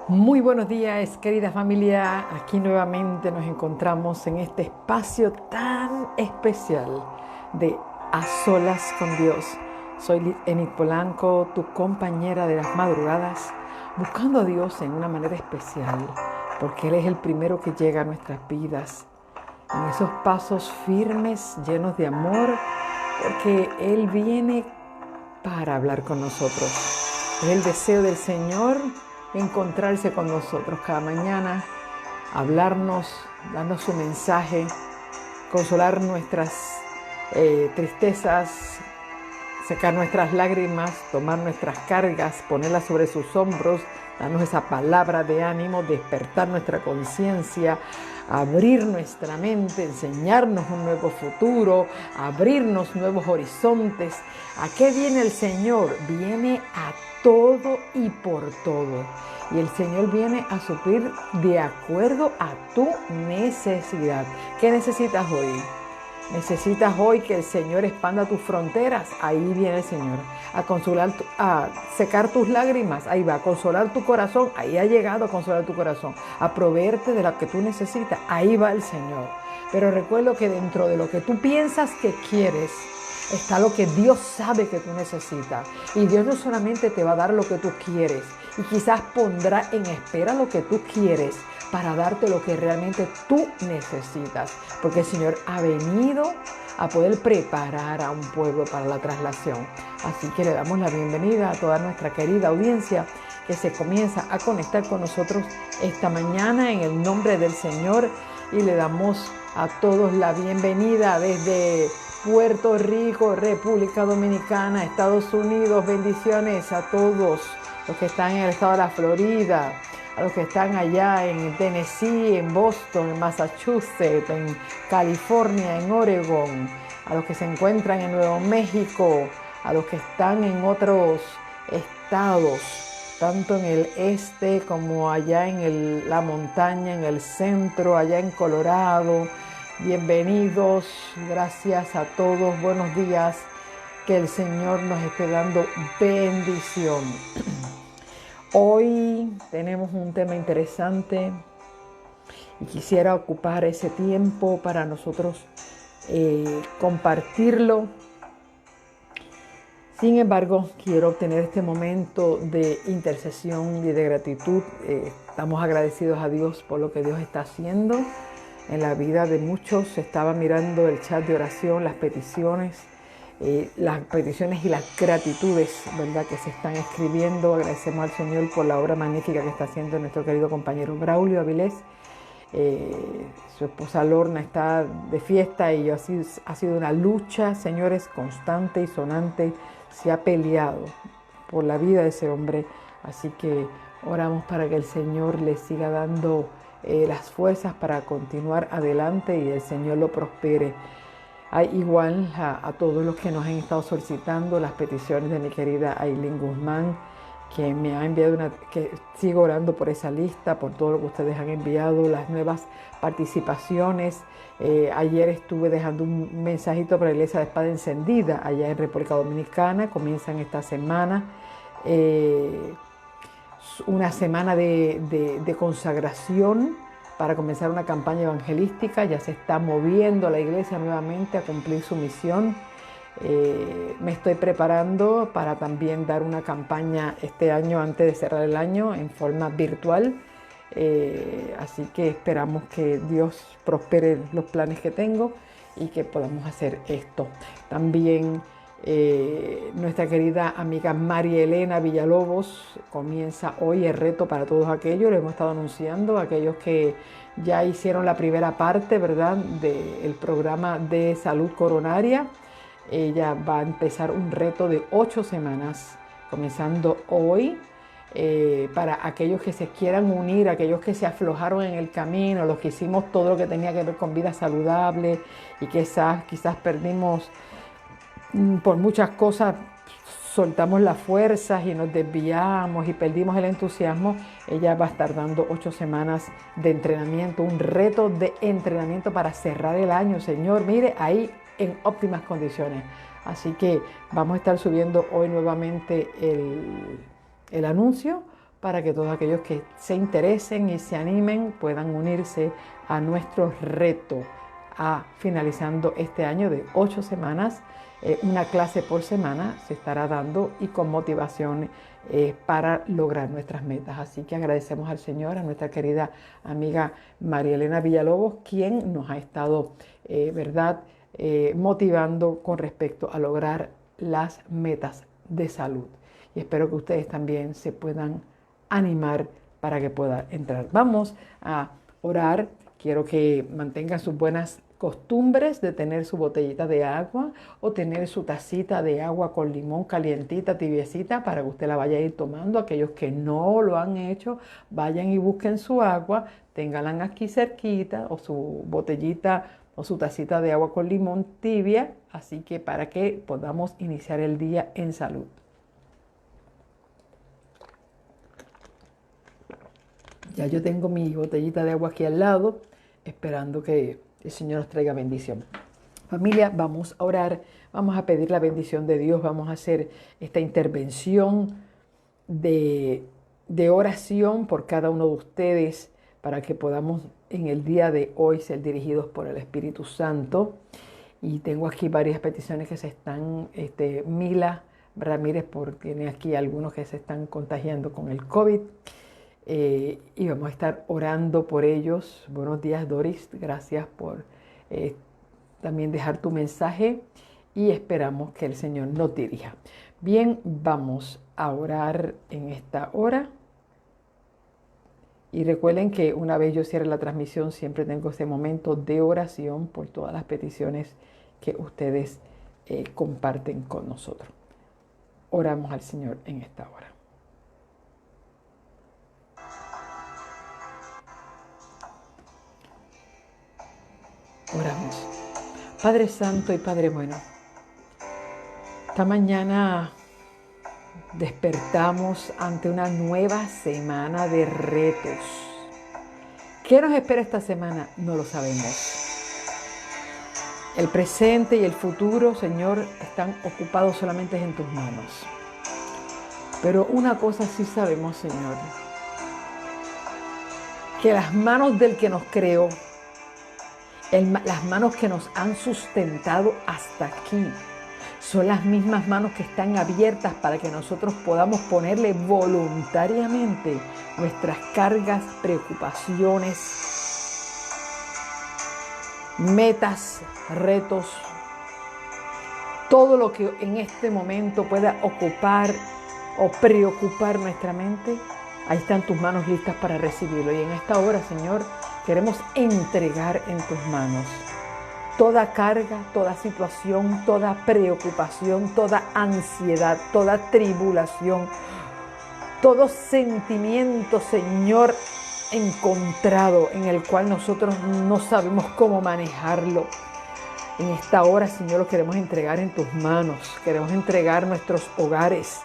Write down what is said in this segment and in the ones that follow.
Muy buenos días, querida familia. Aquí nuevamente nos encontramos en este espacio tan especial de A Solas con Dios. Soy Enid Polanco, tu compañera de las madrugadas, buscando a Dios en una manera especial, porque Él es el primero que llega a nuestras vidas, en esos pasos firmes, llenos de amor, porque Él viene para hablar con nosotros. Es el deseo del Señor encontrarse con nosotros cada mañana, hablarnos, darnos su mensaje, consolar nuestras tristezas, secar nuestras lágrimas, tomar nuestras cargas, ponerlas sobre sus hombros, darnos esa palabra de ánimo, despertar nuestra conciencia, abrir nuestra mente, enseñarnos un nuevo futuro, abrirnos nuevos horizontes. ¿A qué viene el Señor? Viene a todo y por todo. Y el Señor viene a suplir de acuerdo a tu necesidad. ¿Qué necesitas hoy? Necesitas hoy que el Señor expanda tus fronteras. Ahí viene el Señor a consolar, a secar tus lágrimas. Ahí va a consolar tu corazón. Ahí ha llegado a consolar tu corazón, a proveerte de lo que tú necesitas. Ahí va el Señor. Pero recuerdo que dentro de lo que tú piensas que quieres está lo que Dios sabe que tú necesitas. Y Dios no solamente te va a dar lo que tú quieres, y quizás pondrá en espera lo que tú quieres para darte lo que realmente tú necesitas. Porque el Señor ha venido a poder preparar a un pueblo para la traslación. Así que le damos la bienvenida a toda nuestra querida audiencia que se comienza a conectar con nosotros esta mañana en el nombre del Señor, y le damos a todos la bienvenida desde Puerto Rico, República Dominicana, Estados Unidos. Bendiciones a todos los que están en el estado de la Florida, a los que están allá en Tennessee, en Boston, en Massachusetts, en California, en Oregon, a los que se encuentran en Nuevo México, a los que están en otros estados, tanto en el este como allá en la montaña, en el centro, allá en Colorado. Bienvenidos, gracias a todos, buenos días, que el Señor nos esté dando bendición. Hoy tenemos un tema interesante y quisiera ocupar ese tiempo para nosotros compartirlo. Sin embargo, quiero obtener este momento de intercesión y de gratitud. Estamos agradecidos a Dios por lo que Dios está haciendo en la vida de muchos. Estaba mirando el chat de oración, las peticiones y las gratitudes, ¿verdad?, que se están escribiendo. Agradecemos al Señor por la obra magnífica que está haciendo nuestro querido compañero Braulio Avilés. Su esposa Lorna está de fiesta y ha sido una lucha, señores, constante y sonante. Se ha peleado por la vida de ese hombre, así que oramos para que el Señor le siga dando las fuerzas para continuar adelante y el Señor lo prospere. Igual a todos los que nos han estado solicitando las peticiones de mi querida Aileen Guzmán, que me ha enviado que sigo orando por esa lista, por todo lo que ustedes han enviado, las nuevas participaciones. Ayer estuve dejando un mensajito para la Iglesia de Espada Encendida allá en República Dominicana. Comienzan esta semana una semana de consagración para comenzar una campaña evangelística. Ya se está moviendo la iglesia nuevamente a cumplir su misión. Me estoy preparando para también dar una campaña este año antes de cerrar el año en forma virtual. Así que esperamos que Dios prospere los planes que tengo y que podamos hacer esto. También nuestra querida amiga María Elena Villalobos comienza hoy el reto para todos aquellos. Lo hemos estado anunciando, aquellos que ya hicieron la primera parte, ¿verdad?, del programa de salud coronaria. Ella va a empezar un reto de 8 semanas, comenzando hoy, para aquellos que se quieran unir, aquellos que se aflojaron en el camino, los que hicimos todo lo que tenía que ver con vida saludable y quizás perdimos por muchas cosas, soltamos las fuerzas y nos desviamos y perdimos el entusiasmo. Ella va a estar dando 8 semanas de entrenamiento, un reto de entrenamiento para cerrar el año, Señor, mire, ahí en óptimas condiciones. Así que vamos a estar subiendo hoy nuevamente el anuncio para que todos aquellos que se interesen y se animen puedan unirse a nuestro reto finalizando este año de 8 semanas. Una clase por semana se estará dando y con motivación para lograr nuestras metas. Así que agradecemos al Señor, a nuestra querida amiga María Elena Villalobos, quien nos ha estado, motivando con respecto a lograr las metas de salud. Y espero que ustedes también se puedan animar para que puedan entrar. Vamos a orar. Quiero que mantengan sus buenas costumbres de tener su botellita de agua o tener su tacita de agua con limón calientita, tibiecita, para que usted la vaya a ir tomando. Aquellos que no lo han hecho, vayan y busquen su agua, ténganla aquí cerquita, o su botellita o su tacita de agua con limón tibia, así que para que podamos iniciar el día en salud. Ya yo tengo mi botellita de agua aquí al lado, esperando que el Señor nos traiga bendición. Familia, vamos a orar, vamos a pedir la bendición de Dios, vamos a hacer esta intervención de oración por cada uno de ustedes para que podamos en el día de hoy ser dirigidos por el Espíritu Santo. Y tengo aquí varias peticiones que se están, Mila Ramírez, tiene aquí algunos que se están contagiando con el COVID. Y vamos a estar orando por ellos. Buenos días, Doris. Gracias por también dejar tu mensaje y esperamos que el Señor nos dirija. Bien, vamos a orar en esta hora. Y recuerden que una vez yo cierre la transmisión, siempre tengo ese momento de oración por todas las peticiones que ustedes comparten con nosotros. Oramos al Señor en esta hora. Oramos. Padre Santo y Padre Bueno, esta mañana despertamos ante una nueva semana de retos. ¿Qué nos espera esta semana? No lo sabemos. El presente y el futuro, Señor, están ocupados solamente en tus manos. Pero una cosa sí sabemos, Señor, que las manos del que nos creó, las manos que nos han sustentado hasta aquí, son las mismas manos que están abiertas para que nosotros podamos ponerle voluntariamente nuestras cargas, preocupaciones, metas, retos, todo lo que en este momento pueda ocupar o preocupar nuestra mente. Ahí están tus manos listas para recibirlo. Y en esta hora, Señor, queremos entregar en tus manos toda carga, toda situación, toda preocupación, toda ansiedad, toda tribulación, todo sentimiento, Señor, encontrado en el cual nosotros no sabemos cómo manejarlo. En esta hora, Señor, lo queremos entregar en tus manos. Queremos entregar nuestros hogares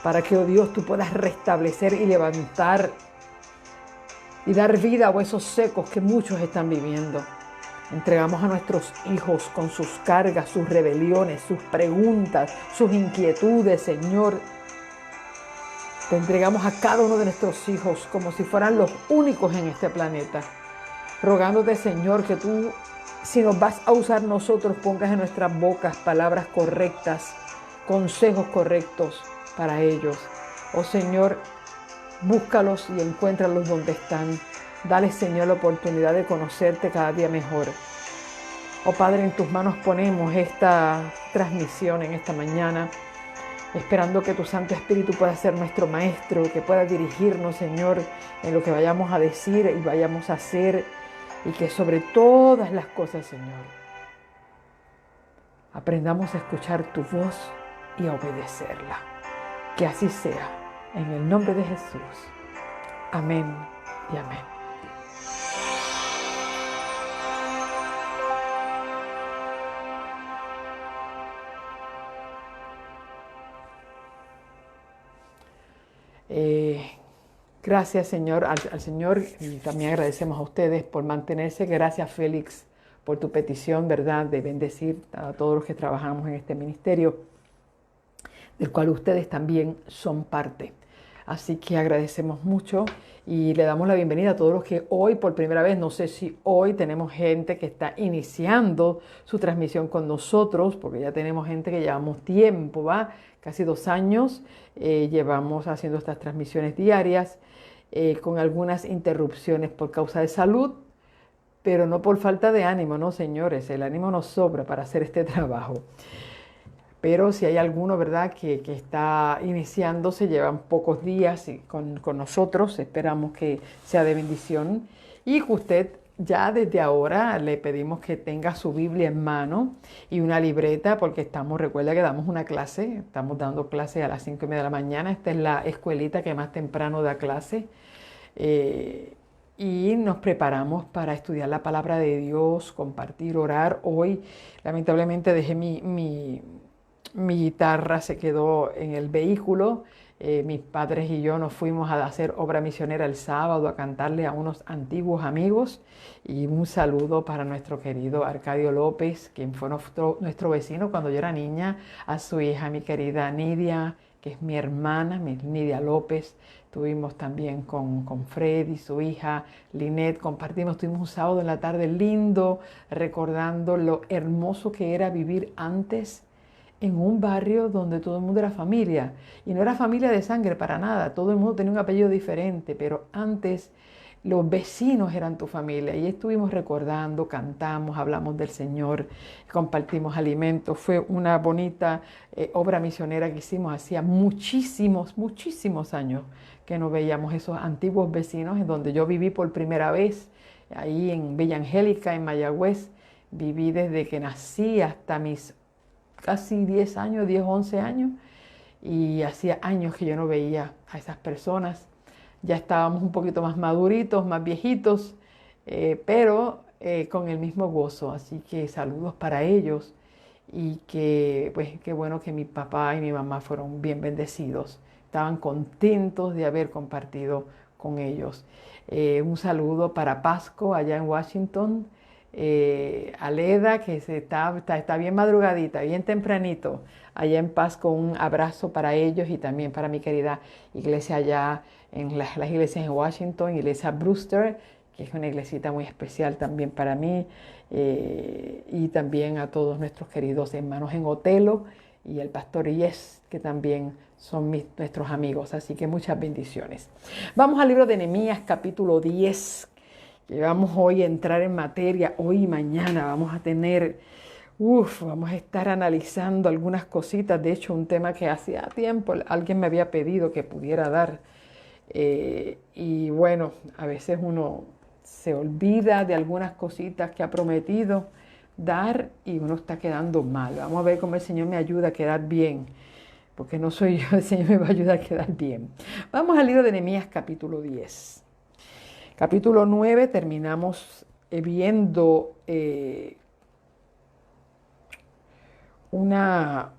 para que, oh Dios, tú puedas restablecer y levantar y dar vida a huesos secos que muchos están viviendo. Entregamos a nuestros hijos con sus cargas, sus rebeliones, sus preguntas, sus inquietudes, Señor. Te entregamos a cada uno de nuestros hijos como si fueran los únicos en este planeta, rogándote, Señor, que tú, si nos vas a usar nosotros, pongas en nuestras bocas palabras correctas, consejos correctos para ellos. Oh Señor, búscalos y encuéntralos donde están. Dale, Señor, la oportunidad de conocerte cada día mejor. Oh Padre, en tus manos ponemos esta transmisión en esta mañana, esperando que tu Santo Espíritu pueda ser nuestro Maestro, que pueda dirigirnos, Señor, en lo que vayamos a decir y vayamos a hacer, y que sobre todas las cosas, Señor, aprendamos a escuchar tu voz y a obedecerla. Que así sea, en el nombre de Jesús. Amén y amén. Gracias, Señor, al Señor, y también agradecemos a ustedes por mantenerse. Gracias, Félix, por tu petición, ¿verdad?, de bendecir a todos los que trabajamos en este ministerio, del cual ustedes también son parte. Así que agradecemos mucho y le damos la bienvenida a todos los que hoy por primera vez, no sé si hoy tenemos gente que está iniciando su transmisión con nosotros, porque ya tenemos gente que llevamos tiempo, ¿va? Casi 2 años llevamos haciendo estas transmisiones diarias con algunas interrupciones por causa de salud, pero no por falta de ánimo, no, señores, el ánimo nos sobra para hacer este trabajo. Pero si hay alguno, ¿verdad?, que está iniciándose, llevan pocos días con nosotros, esperamos que sea de bendición y que usted ya desde ahora le pedimos que tenga su Biblia en mano y una libreta porque recuerda que damos una clase, estamos dando clase a las 5:30 de la mañana, esta es la escuelita que más temprano da clase. Y nos preparamos para estudiar la palabra de Dios, compartir, orar. Hoy, lamentablemente, dejé mi guitarra, se quedó en el vehículo. Mis padres y yo nos fuimos a hacer obra misionera el sábado a cantarle a unos antiguos amigos. Y un saludo para nuestro querido Arcadio López, quien fue nuestro vecino cuando yo era niña, a su hija, mi querida Nidia, que es mi hermana, Nidia López. Estuvimos también con Freddy, su hija, Linet, tuvimos un sábado en la tarde lindo, recordando lo hermoso que era vivir antes en un barrio donde todo el mundo era familia. Y no era familia de sangre para nada, todo el mundo tenía un apellido diferente, pero antes los vecinos eran tu familia. Y estuvimos recordando, cantamos, hablamos del Señor, compartimos alimentos. Fue una bonita obra misionera que hicimos hacía muchísimos años que no veíamos esos antiguos vecinos en donde yo viví por primera vez, ahí en Villa Angélica, en Mayagüez. Viví desde que nací hasta mis casi 10 años, 10, 11 años, y hacía años que yo no veía a esas personas. Ya estábamos un poquito más maduritos, más viejitos, pero con el mismo gozo. Así que saludos para ellos y que, pues, qué bueno que mi papá y mi mamá fueron bien bendecidos. Estaban contentos de haber compartido con ellos. Un saludo para Pasco allá en Washington. Aleda, que está bien madrugadita, bien tempranito, allá en Pasco, un abrazo para ellos y también para mi querida iglesia allá en las iglesias en Washington, iglesia Brewster, que es una iglesita muy especial también para mí, y también a todos nuestros queridos hermanos en Otelo y el pastor Yes, que también son nuestros amigos, así que muchas bendiciones. Vamos al libro de Nehemías capítulo 10. Que vamos hoy a entrar en materia, hoy y mañana vamos a tener, vamos a estar analizando algunas cositas, de hecho un tema que hacía tiempo alguien me había pedido que pudiera dar, y bueno, a veces uno se olvida de algunas cositas que ha prometido dar y uno está quedando mal. Vamos a ver cómo el Señor me ayuda a quedar bien, porque no soy yo, el Señor me va a ayudar a quedar bien. Vamos al libro de Nehemías capítulo 10. Capítulo 9 terminamos viendo una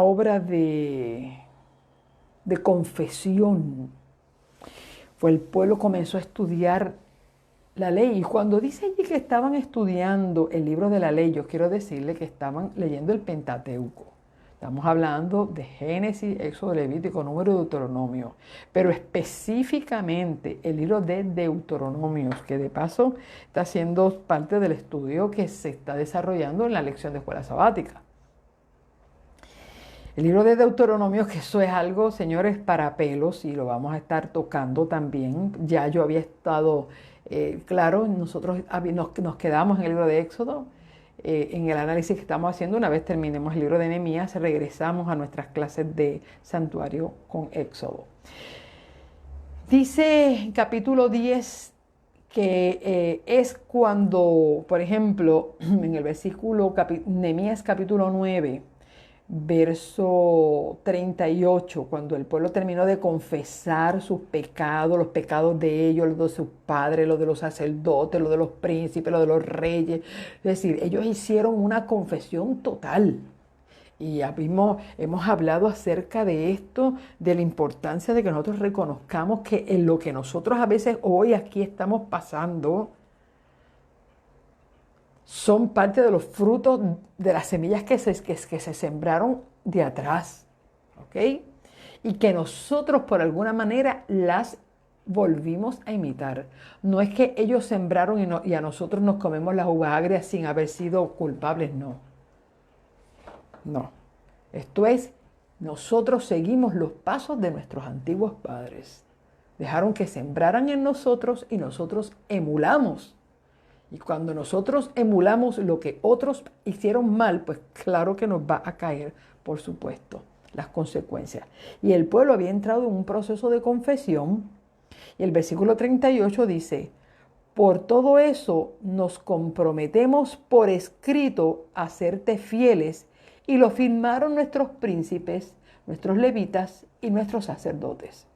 obra de confesión. Pues el pueblo comenzó a estudiar la ley y cuando dice allí que estaban estudiando el libro de la ley, yo quiero decirle que estaban leyendo el Pentateuco. Estamos hablando de Génesis, Éxodo, Levítico, Número, Deuteronomio, pero específicamente el libro de Deuteronomios, que de paso está siendo parte del estudio que se está desarrollando en la lección de escuela sabática. El libro de Deuteronomios, que eso es algo, señores, para pelos, y lo vamos a estar tocando también. Ya yo había estado, claro, nosotros nos quedamos en el libro de Éxodo, en el análisis que estamos haciendo. Una vez terminemos el libro de Nehemías, regresamos a nuestras clases de santuario con Éxodo. Dice en capítulo 10 que es cuando, por ejemplo, en el versículo Nehemías capítulo 9, verso 38, cuando el pueblo terminó de confesar sus pecados, los pecados de ellos, los de sus padres, los de los sacerdotes, los de los príncipes, los de los reyes. Es decir, ellos hicieron una confesión total. Y ya hemos hablado acerca de esto, de la importancia de que nosotros reconozcamos que en lo que nosotros a veces hoy aquí estamos pasando, son parte de los frutos de las semillas que se sembraron de atrás, ¿ok? y que nosotros por alguna manera las volvimos a imitar. No es que ellos sembraron y a nosotros nos comemos las uvas agrias sin haber sido culpables, no. No. Esto es, nosotros seguimos los pasos de nuestros antiguos padres. Dejaron que sembraran en nosotros y nosotros emulamos. Y cuando nosotros emulamos lo que otros hicieron mal, pues claro que nos va a caer, por supuesto, las consecuencias. Y el pueblo había entrado en un proceso de confesión. Y el versículo 38 dice, por todo eso nos comprometemos por escrito a serte fieles, y lo firmaron nuestros príncipes, nuestros levitas y nuestros sacerdotes.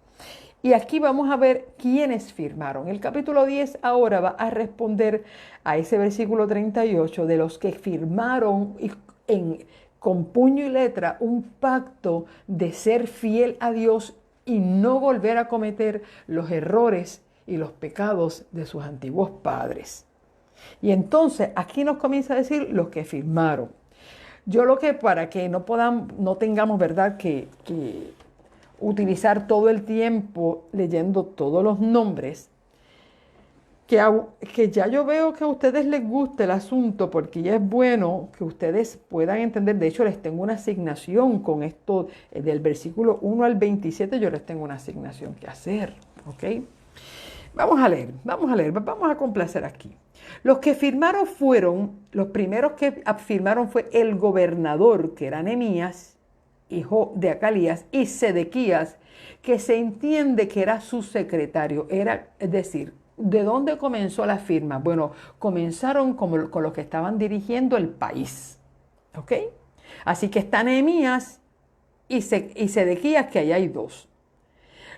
Y aquí vamos a ver quiénes firmaron. El capítulo 10 ahora va a responder a ese versículo 38 de los que firmaron con puño y letra un pacto de ser fiel a Dios y no volver a cometer los errores y los pecados de sus antiguos padres. Y entonces aquí nos comienza a decir los que firmaron. Yo lo que para que no tengamos, ¿verdad?, que utilizar todo el tiempo leyendo todos los nombres, que ya yo veo que a ustedes les gusta el asunto, porque ya es bueno que ustedes puedan entender. De hecho, les tengo una asignación con esto, del versículo 1 al 27, yo les tengo una asignación que hacer, ¿ok? Vamos a leer, vamos a complacer aquí. Los que firmaron los primeros que firmaron fue el gobernador, que era Nehemías, hijo de Acalías, y Sedequías, que se entiende que era su secretario. Es decir, ¿de dónde comenzó la firma? Bueno, comenzaron con los que estaban dirigiendo el país, ¿ok? Así que está Nehemías y Sedequías, que ahí hay dos.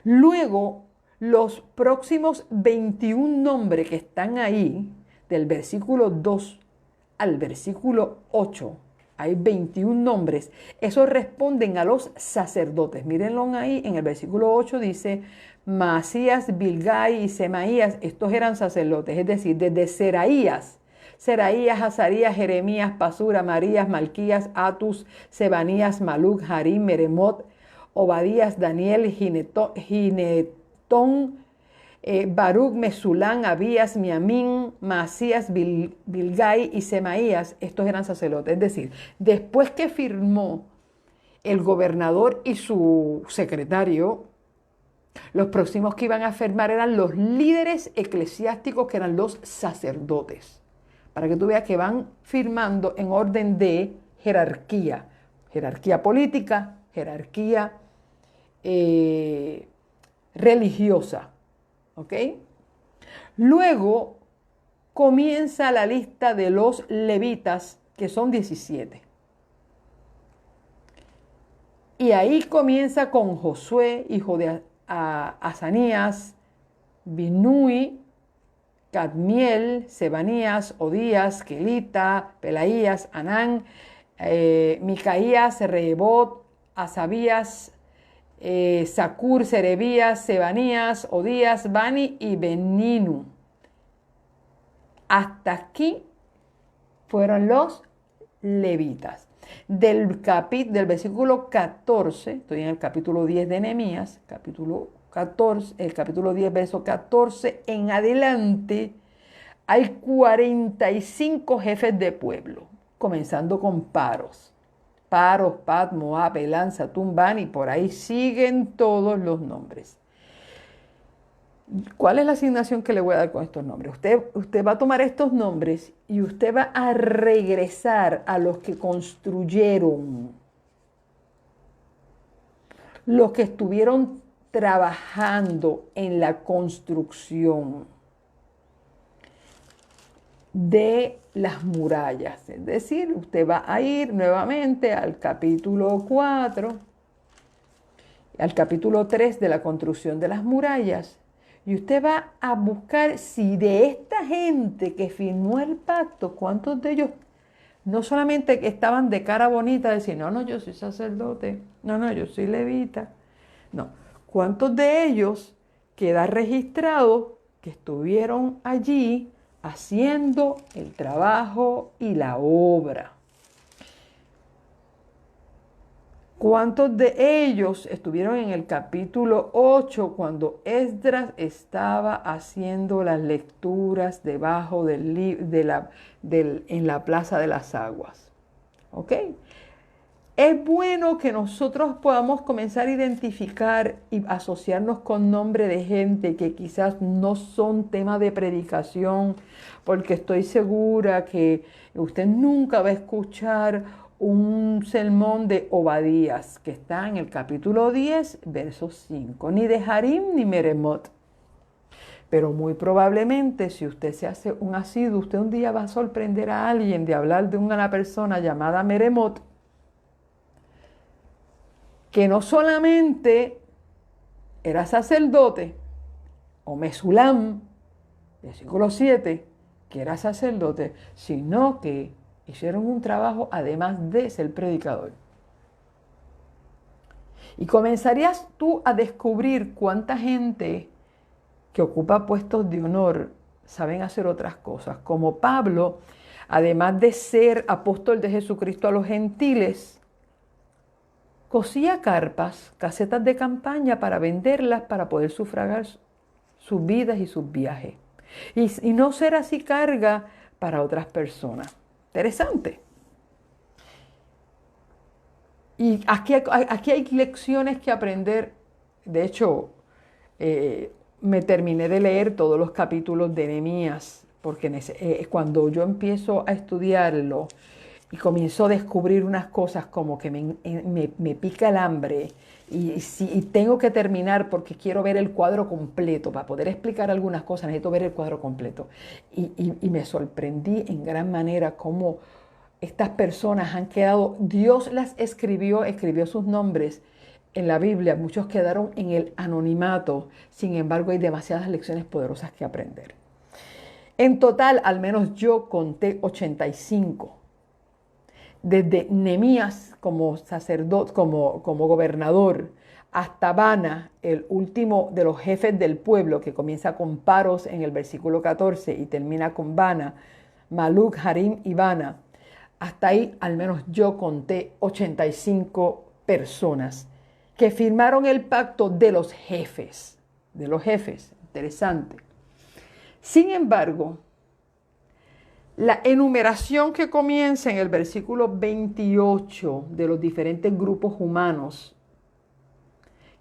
Luego, los próximos 21 nombres que están ahí, del versículo 2 al versículo 8, hay 21 nombres. Esos responden a los sacerdotes. Mírenlo ahí, en el versículo 8 dice, Maasías, Bilgai y Semaías, estos eran sacerdotes, es decir, desde Seraías, Azarías, Jeremías, Pasur, Amarías, Malquías, Atus, Sebanías, Maluc, Harim, Meremot, Obadías, Daniel, Ginetón, Baruch, Mesulán, Abías, Miamín, Maasías, Bilgai y Semaías, estos eran sacerdotes. Es decir, después que firmó el gobernador y su secretario, los próximos que iban a firmar eran los líderes eclesiásticos, que eran los sacerdotes. Para que tú veas que van firmando en orden de jerarquía. Jerarquía política, jerarquía religiosa. ¿Ok? Luego comienza la lista de los levitas, que son 17. Y ahí comienza con Josué, hijo de Azanías, Binui, Cadmiel, Sebanías, Odías, Kelita, Pelaías, Anán, Micaías, Rehobot, Asabías, Zacur, Serebías, Sebanías, Odías, Bani y Beninu. Hasta aquí fueron los levitas. Del versículo 14, estoy en el capítulo 10 de Nehemías, el capítulo 10, verso 14 en adelante, hay 45 jefes de pueblo, comenzando con Paros, Pad, Moab, Elán, Satún, Ban, y por ahí siguen todos los nombres. ¿Cuál es la asignación que le voy a dar con estos nombres? Usted va a tomar estos nombres y usted va a regresar a los que construyeron, los que estuvieron trabajando en la construcción de las murallas. Es decir, usted va a ir nuevamente al capítulo 4, al capítulo 3 de la construcción de las murallas, y usted va a buscar si de esta gente que firmó el pacto, cuántos de ellos no solamente que estaban de cara bonita, decir, no, yo soy sacerdote, no, yo soy levita. No, cuántos de ellos queda registrado que estuvieron allí haciendo el trabajo y la obra. ¿Cuántos de ellos estuvieron en el capítulo 8 cuando Esdras estaba haciendo las lecturas debajo en la plaza de las aguas? ¿Ok? Es bueno que nosotros podamos comenzar a identificar y asociarnos con nombres de gente que quizás no son tema de predicación, porque estoy segura que usted nunca va a escuchar un sermón de Obadías, que está en el capítulo 10, verso 5, ni de Harim ni Meremot. Pero muy probablemente, si usted se hace un asiduo, usted un día va a sorprender a alguien de hablar de una persona llamada Meremot, que no solamente era sacerdote, o Mesulam, versículo 7, que era sacerdote, sino que hicieron un trabajo además de ser predicador. Y comenzarías tú a descubrir cuánta gente que ocupa puestos de honor saben hacer otras cosas, como Pablo, además de ser apóstol de Jesucristo a los gentiles, cosía carpas, casetas de campaña para venderlas, para poder sufragar sus vidas y sus viajes. Y no ser así carga para otras personas. Interesante. Y aquí hay lecciones que aprender. De hecho, me terminé de leer todos los capítulos de Nehemías, porque cuando yo empiezo a estudiarlo, y comienzo a descubrir unas cosas como que me pica el hambre y tengo que terminar porque quiero ver el cuadro completo. Para poder explicar algunas cosas necesito ver el cuadro completo. Y me sorprendí en gran manera cómo estas personas han quedado, Dios las escribió sus nombres en la Biblia. Muchos quedaron en el anonimato. Sin embargo, hay demasiadas lecciones poderosas que aprender. En total, al menos yo conté 85. Desde Nehemías como sacerdote, como gobernador, hasta Bana, el último de los jefes del pueblo, que comienza con Paros en el versículo 14 y termina con Bana, Maluk, Harim y Bana. Hasta ahí al menos yo conté 85 personas que firmaron el pacto de los jefes. De los jefes, interesante. Sin embargo, la enumeración que comienza en el versículo 28 de los diferentes grupos humanos,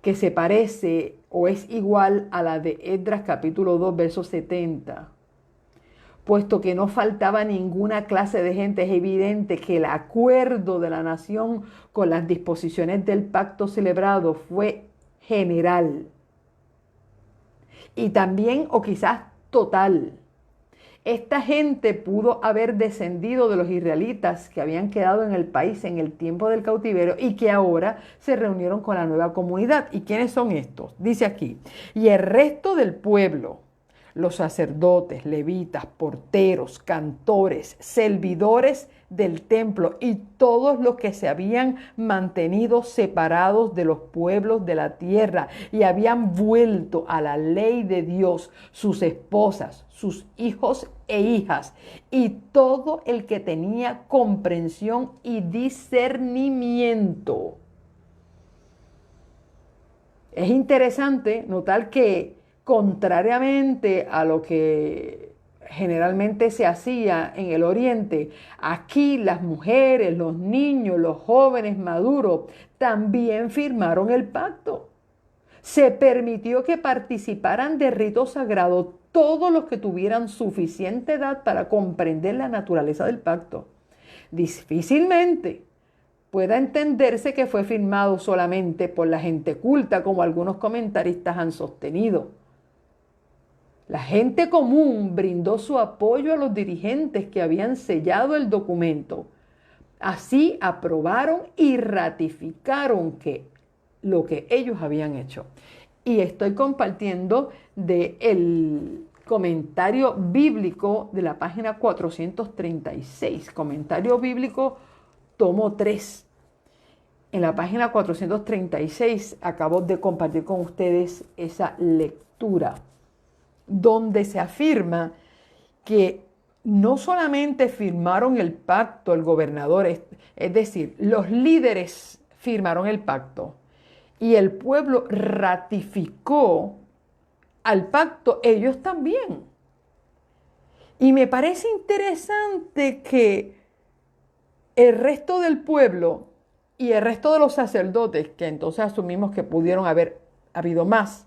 que se parece o es igual a la de Esdras capítulo 2, verso 70, puesto que no faltaba ninguna clase de gente, es evidente que el acuerdo de la nación con las disposiciones del pacto celebrado fue general y también o quizás total. Esta gente pudo haber descendido de los israelitas que habían quedado en el país en el tiempo del cautiverio y que ahora se reunieron con la nueva comunidad. ¿Y quiénes son estos? Dice aquí, y el resto del pueblo, los sacerdotes, levitas, porteros, cantores, servidores del templo y todos los que se habían mantenido separados de los pueblos de la tierra y habían vuelto a la ley de Dios, sus esposas, sus hijos e hijas, y todo el que tenía comprensión y discernimiento. Es interesante notar que, contrariamente a lo que generalmente se hacía en el Oriente, aquí las mujeres, los niños, los jóvenes maduros también firmaron el pacto. Se permitió que participaran de ritos sagrados todos los que tuvieran suficiente edad para comprender la naturaleza del pacto. Difícilmente pueda entenderse que fue firmado solamente por la gente culta, como algunos comentaristas han sostenido. La gente común brindó su apoyo a los dirigentes que habían sellado el documento. Así aprobaron y ratificaron lo que ellos habían hecho. Y estoy compartiendo del comentario bíblico de la página 436. Comentario bíblico, tomo 3. En la página 436 acabo de compartir con ustedes esa lectura, donde se afirma que no solamente firmaron el pacto el gobernador, es decir, los líderes firmaron el pacto y el pueblo ratificó al pacto, ellos también. Y me parece interesante que el resto del pueblo y el resto de los sacerdotes, que entonces asumimos que pudieron haber habido más,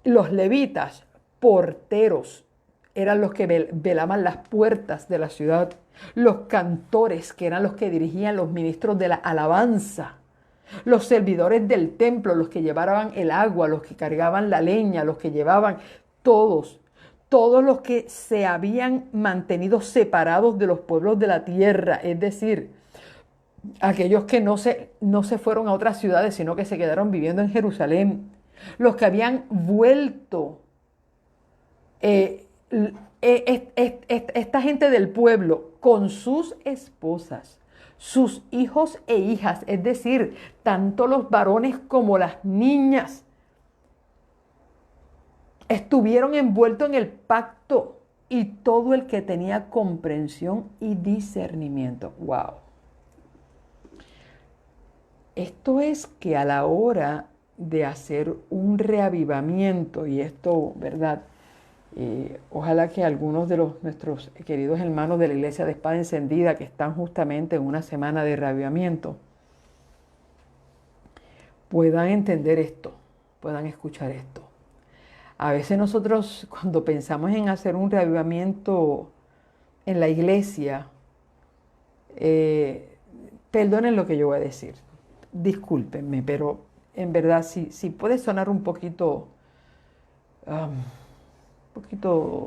los levitas, porteros, eran los que velaban las puertas de la ciudad, los cantores, que eran los que dirigían los ministros de la alabanza, los servidores del templo, los que llevaban el agua, los que cargaban la leña, los que llevaban todos los que se habían mantenido separados de los pueblos de la tierra, es decir, aquellos que no se fueron a otras ciudades, sino que se quedaron viviendo en Jerusalén, los que habían vuelto, esta gente del pueblo con sus esposas, sus hijos e hijas, es decir, tanto los varones como las niñas, estuvieron envueltos en el pacto y todo el que tenía comprensión y discernimiento. ¡Wow! Esto es que a la hora de hacer un reavivamiento, y esto, ¿verdad? Ojalá que algunos de nuestros queridos hermanos de la Iglesia de Espada Encendida, que están justamente en una semana de reavivamiento, puedan entender esto, puedan escuchar esto. A veces nosotros, cuando pensamos en hacer un reavivamiento en la iglesia, perdonen lo que yo voy a decir, discúlpenme, pero en verdad si puede sonar un poquito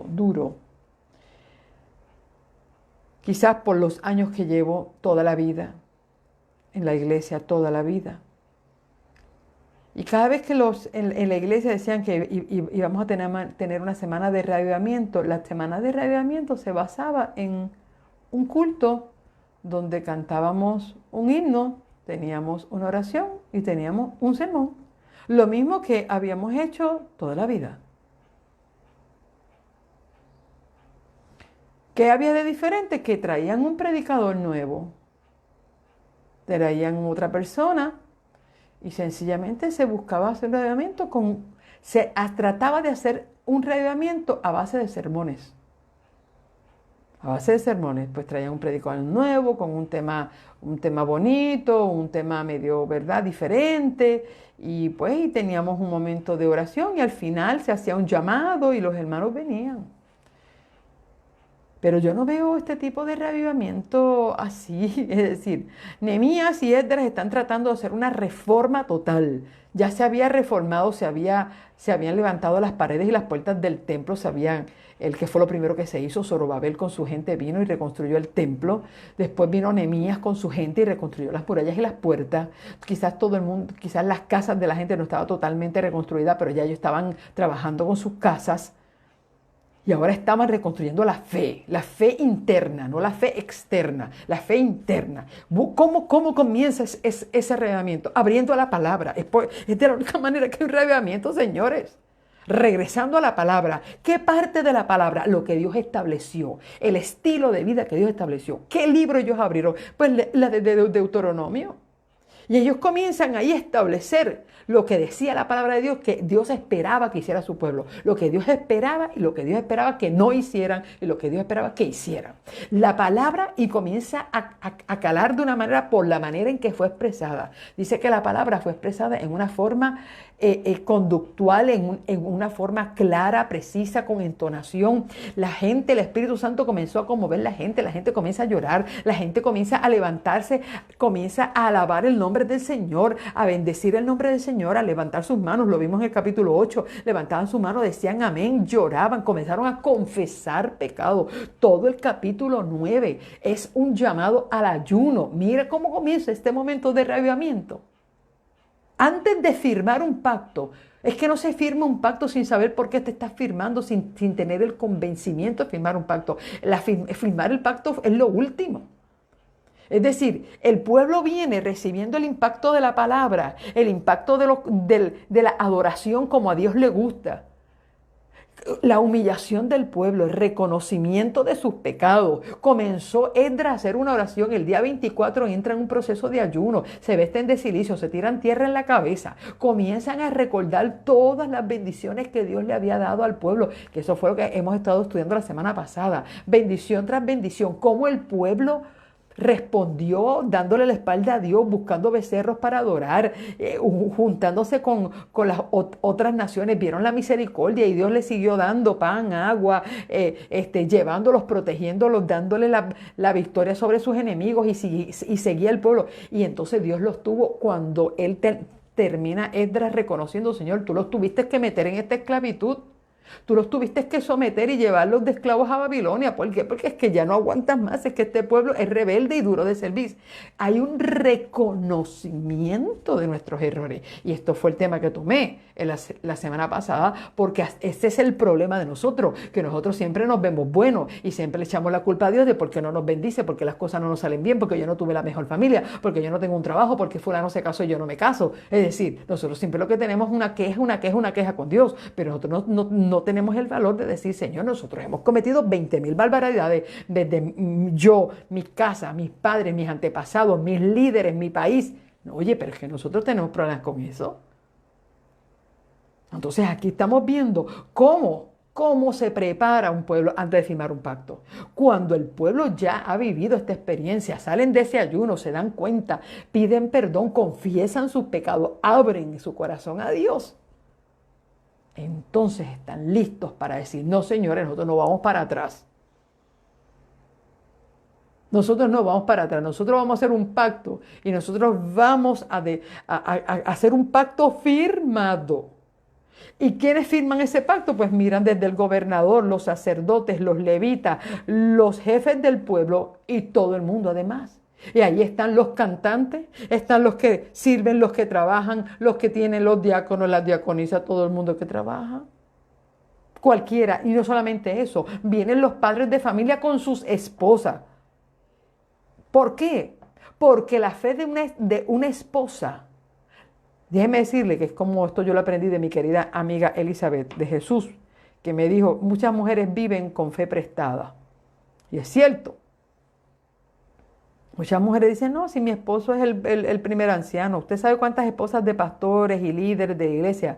duro, quizás por los años que llevo toda la vida en la iglesia, toda la vida. Y cada vez que en la iglesia decían que íbamos a tener una semana de reavivamiento, la semana de reavivamiento se basaba en un culto donde cantábamos un himno, teníamos una oración y teníamos un sermón. Lo mismo que habíamos hecho toda la vida. ¿Qué había de diferente? Que traían un predicador nuevo, traían otra persona y sencillamente se buscaba hacer un reavivamiento se trataba de hacer un reavivamiento a base de sermones. A base de sermones, pues traían un predicador nuevo con un tema bonito, un tema medio, ¿verdad?, diferente, y pues teníamos un momento de oración y al final se hacía un llamado y los hermanos venían. Pero yo no veo este tipo de reavivamiento así. Es decir, Nehemías y Esdras están tratando de hacer una reforma total. Ya se había reformado, se habían levantado las paredes y las puertas del templo, el que fue lo primero que se hizo, Zorobabel con su gente vino y reconstruyó el templo. Después vino Nehemías con su gente y reconstruyó las murallas y las puertas. Quizás todo el mundo, quizás las casas de la gente no estaban totalmente reconstruidas, pero ya ellos estaban trabajando con sus casas. Y ahora estaban reconstruyendo la fe interna, no la fe externa, la fe interna. ¿Cómo comienza ese reavivamiento? Abriendo la palabra. Es de la única manera que hay un reavivamiento, señores. Regresando a la palabra. ¿Qué parte de la palabra? Lo que Dios estableció, el estilo de vida que Dios estableció. ¿Qué libro ellos abrieron? Pues la de Deuteronomio. Y ellos comienzan ahí a establecer lo que decía la palabra de Dios, que Dios esperaba que hiciera su pueblo. Lo que Dios esperaba y lo que Dios esperaba que no hicieran y lo que Dios esperaba que hicieran. La palabra y comienza a calar de una manera por la manera en que fue expresada. Dice que la palabra fue expresada en una forma conductual, en una forma clara, precisa, con entonación. La gente, el Espíritu Santo comenzó a conmover la gente comienza a llorar, la gente comienza a levantarse, comienza a alabar el nombre del Señor, a bendecir el nombre del Señor, a levantar sus manos. Lo vimos en el capítulo 8, levantaban sus manos, decían amén, lloraban, comenzaron a confesar pecado. Todo el capítulo 9 es un llamado al ayuno. Mira cómo comienza este momento de reavivamiento. Antes de firmar un pacto, es que no se firma un pacto sin saber por qué te estás firmando, sin tener el convencimiento de firmar un pacto. Firmar el pacto es lo último. Es decir, el pueblo viene recibiendo el impacto de la palabra, el impacto de la adoración como a Dios le gusta. La humillación del pueblo, el reconocimiento de sus pecados. Comenzó Esdras a hacer una oración. El día 24 entra en un proceso de ayuno. Se visten de silicio, se tiran tierra en la cabeza. Comienzan a recordar todas las bendiciones que Dios le había dado al pueblo. Que eso fue lo que hemos estado estudiando la semana pasada. Bendición tras bendición. Cómo el pueblo respondió dándole la espalda a Dios, buscando becerros para adorar, juntándose con las otras naciones, vieron la misericordia y Dios les siguió dando pan, agua, llevándolos, protegiéndolos, dándole la victoria sobre sus enemigos y seguía el pueblo. Y entonces Dios los tuvo cuando él termina Esdras reconociendo, Señor, tú los tuviste que meter en esta esclavitud. Tú los tuviste que someter y llevarlos de esclavos a Babilonia. ¿Por qué? Porque es que ya no aguantas más, es que este pueblo es rebelde y duro de servir. Hay un reconocimiento de nuestros errores. Y esto fue el tema que tomé la semana pasada, porque ese es el problema de nosotros, que nosotros siempre nos vemos buenos y siempre le echamos la culpa a Dios de por qué no nos bendice, porque las cosas no nos salen bien, porque yo no tuve la mejor familia, porque yo no tengo un trabajo, porque fulano se casó y yo no me caso. Es decir, nosotros siempre lo que tenemos es una queja con Dios, pero nosotros no tenemos el valor de decir, Señor, nosotros hemos cometido 20,000 barbaridades, desde yo, mi casa, mis padres, mis antepasados, mis líderes, mi país. Oye, pero es que nosotros tenemos problemas con eso. Entonces aquí estamos viendo cómo se prepara un pueblo antes de firmar un pacto. Cuando el pueblo ya ha vivido esta experiencia, salen de ese ayuno, se dan cuenta, piden perdón, confiesan sus pecados, abren su corazón a Dios. Entonces están listos para decir, no, señores, nosotros no vamos para atrás. Nosotros no vamos para atrás, nosotros vamos a hacer un pacto y nosotros vamos a hacer un pacto firmado. ¿Y quiénes firman ese pacto? Pues miran desde el gobernador, los sacerdotes, los levitas, los jefes del pueblo y todo el mundo además. Y ahí están los cantantes, están los que sirven, los que trabajan, los que tienen los diáconos, las diaconisas, todo el mundo que trabaja. Cualquiera. Y no solamente eso, vienen los padres de familia con sus esposas. ¿Por qué? Porque la fe de una esposa, déjeme decirle que es como esto yo lo aprendí de mi querida amiga Elizabeth de Jesús, que me dijo, muchas mujeres viven con fe prestada. Y es cierto. Muchas mujeres dicen, no, si mi esposo es el primer anciano. ¿Usted sabe cuántas esposas de pastores y líderes de iglesia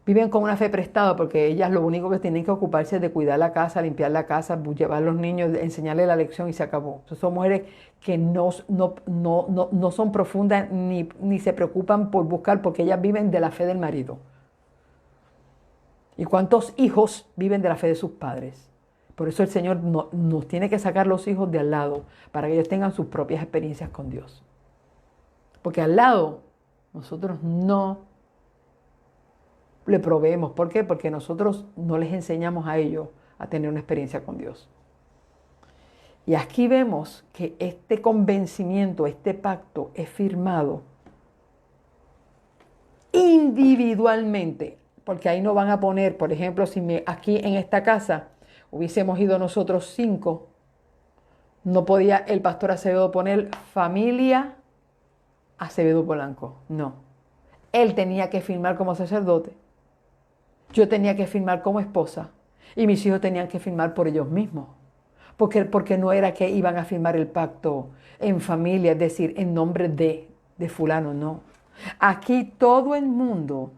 viven con una fe prestada? Porque ellas lo único que tienen que ocuparse es de cuidar la casa, limpiar la casa, llevar a los niños, enseñarles la lección y se acabó. Entonces, son mujeres que no son profundas ni se preocupan por buscar, porque ellas viven de la fe del marido. ¿Y cuántos hijos viven de la fe de sus padres? Por eso el Señor nos tiene que sacar los hijos de al lado para que ellos tengan sus propias experiencias con Dios. Porque al lado nosotros no le proveemos. ¿Por qué? Porque nosotros no les enseñamos a ellos a tener una experiencia con Dios. Y aquí vemos que este convencimiento, este pacto es firmado individualmente. Porque ahí no van a poner, por ejemplo, si aquí en esta casa hubiésemos ido nosotros 5, no podía el pastor Acevedo poner familia Acevedo Polanco. No. Él tenía que firmar como sacerdote. Yo tenía que firmar como esposa. Y mis hijos tenían que firmar por ellos mismos. Porque no era que iban a firmar el pacto en familia, es decir, en nombre de fulano, no. Aquí todo el mundo,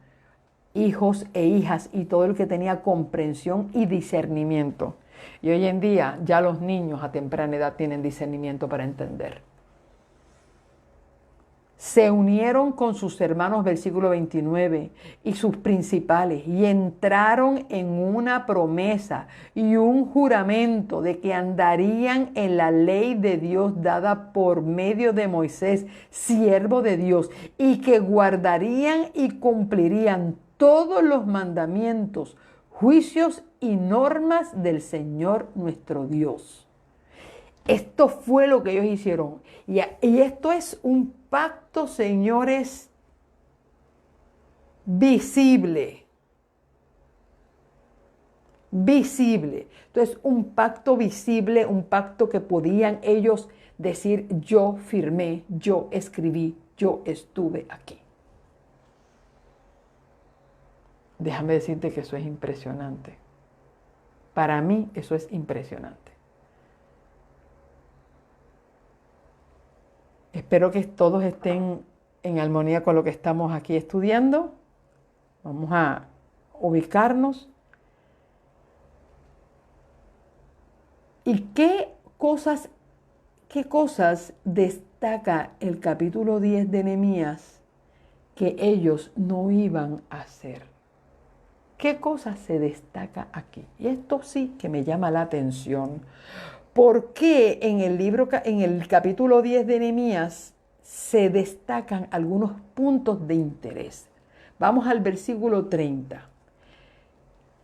hijos e hijas y todo el que tenía comprensión y discernimiento. Y hoy en día ya los niños a temprana edad tienen discernimiento para entender. Se unieron con sus hermanos, versículo 29, y sus principales, y entraron en una promesa y un juramento de que andarían en la ley de Dios dada por medio de Moisés, siervo de Dios, y que guardarían y cumplirían todos los mandamientos, juicios y normas del Señor nuestro Dios. Esto fue lo que ellos hicieron. Y esto es un pacto, señores, visible. Visible. Entonces, un pacto visible, un pacto que podían ellos decir, yo firmé, yo escribí, yo estuve aquí. Déjame decirte que eso es impresionante. Para mí eso es impresionante. Espero que todos estén en armonía con lo que estamos aquí estudiando. Vamos a ubicarnos. ¿Y qué cosas destaca el capítulo 10 de Nehemías que ellos no iban a hacer? ¿Qué cosas se destaca aquí? Y esto sí que me llama la atención. ¿Por qué en el capítulo 10 de Nehemías se destacan algunos puntos de interés? Vamos al versículo 30.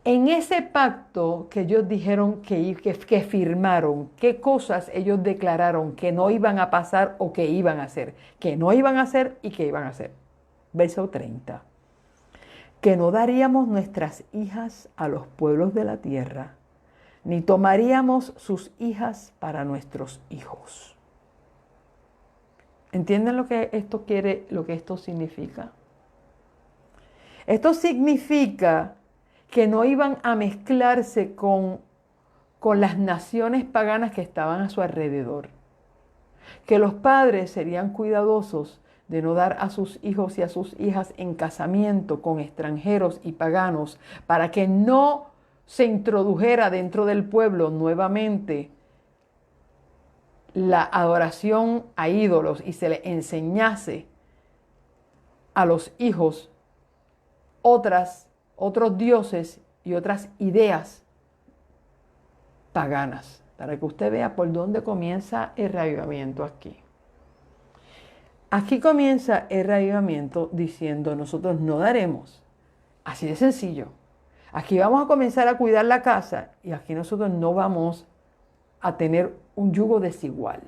En ese pacto que ellos dijeron que firmaron, ¿qué cosas ellos declararon que no iban a pasar o que iban a hacer? Que no iban a hacer y que iban a hacer. Verso 30. Que no daríamos nuestras hijas a los pueblos de la tierra, ni tomaríamos sus hijas para nuestros hijos. ¿Entienden lo que esto quiere, lo que esto significa? Esto significa que no iban a mezclarse con las naciones paganas que estaban a su alrededor. Que los padres serían cuidadosos de no dar a sus hijos y a sus hijas en casamiento con extranjeros y paganos para que no se introdujera dentro del pueblo nuevamente la adoración a ídolos y se le enseñase a los hijos otros dioses y otras ideas paganas, para que usted vea por dónde comienza el reavivamiento aquí. Aquí comienza el reavivamiento diciendo, nosotros no daremos, así de sencillo. Aquí vamos a comenzar a cuidar la casa y aquí nosotros no vamos a tener un yugo desigual.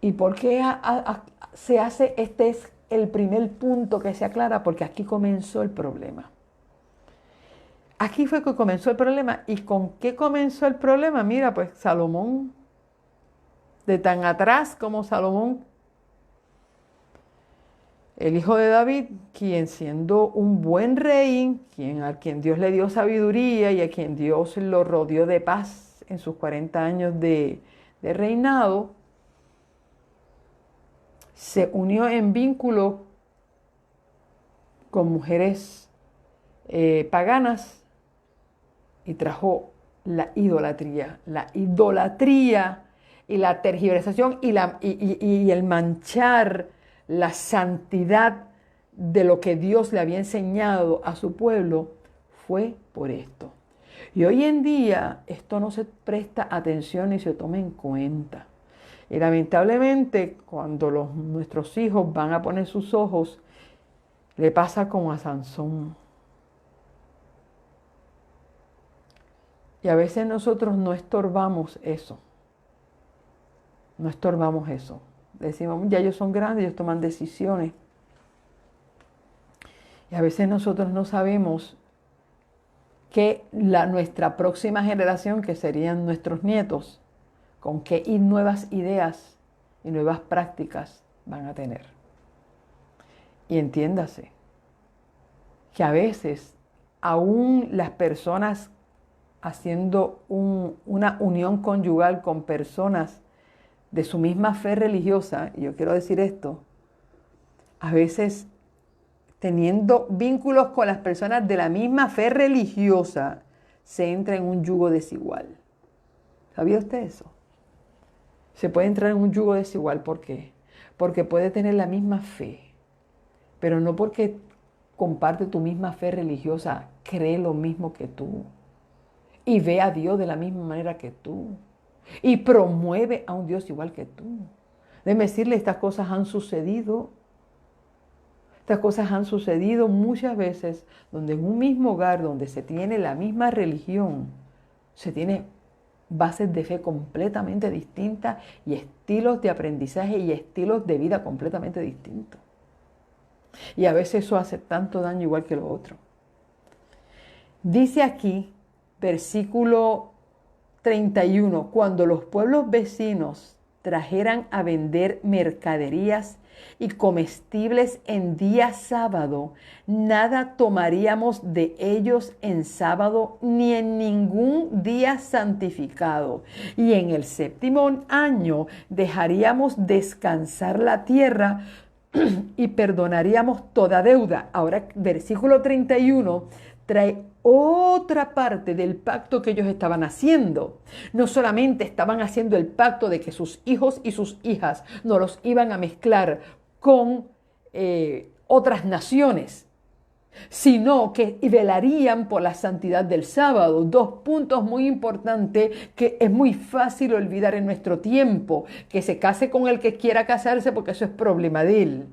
¿Y por qué se hace este es el primer punto que se aclara? Porque aquí comenzó el problema. Aquí fue que comenzó el problema. ¿Y con qué comenzó el problema? Mira, pues Salomón, de tan atrás como Salomón, el hijo de David, quien siendo un buen rey, a quien Dios le dio sabiduría y a quien Dios lo rodeó de paz en sus 40 años de reinado, se unió en vínculo con mujeres paganas y trajo la idolatría y la tergiversación y el manchar la santidad de lo que Dios le había enseñado a su pueblo fue por esto. Y hoy en día esto no se presta atención ni se toma en cuenta. Y lamentablemente cuando nuestros hijos van a poner sus ojos, le pasa como a Sansón. Y a veces nosotros no estorbamos eso. No estorbamos eso. Decimos, ya ellos son grandes, ellos toman decisiones. Y a veces nosotros no sabemos que nuestra próxima generación, que serían nuestros nietos, con qué nuevas ideas y nuevas prácticas van a tener. Y entiéndase que a veces aún las personas haciendo una unión conyugal con personas de su misma fe religiosa, y yo quiero decir esto, a veces teniendo vínculos con las personas de la misma fe religiosa, se entra en un yugo desigual. ¿Sabía usted eso? Se puede entrar en un yugo desigual, ¿por qué? Porque puede tener la misma fe, pero no porque comparte tu misma fe religiosa, cree lo mismo que tú y ve a Dios de la misma manera que tú y promueve a un Dios igual que tú. Déjeme decirle, estas cosas han sucedido. Estas cosas han sucedido muchas veces donde en un mismo hogar donde se tiene la misma religión, se tiene bases de fe completamente distintas y estilos de aprendizaje y estilos de vida completamente distintos. Y a veces eso hace tanto daño igual que lo otro. Dice aquí, versículo 31, cuando los pueblos vecinos trajeran a vender mercaderías y comestibles en día sábado, nada tomaríamos de ellos en sábado ni en ningún día santificado. Y en el séptimo año dejaríamos descansar la tierra y perdonaríamos toda deuda. Ahora, versículo 31 trae otra parte del pacto que ellos estaban haciendo. No solamente estaban haciendo el pacto de que sus hijos y sus hijas no los iban a mezclar con otras naciones, sino que velarían por la santidad del sábado. Dos puntos muy importantes que es muy fácil olvidar en nuestro tiempo: que se case con el que quiera casarse, porque eso es problema de él.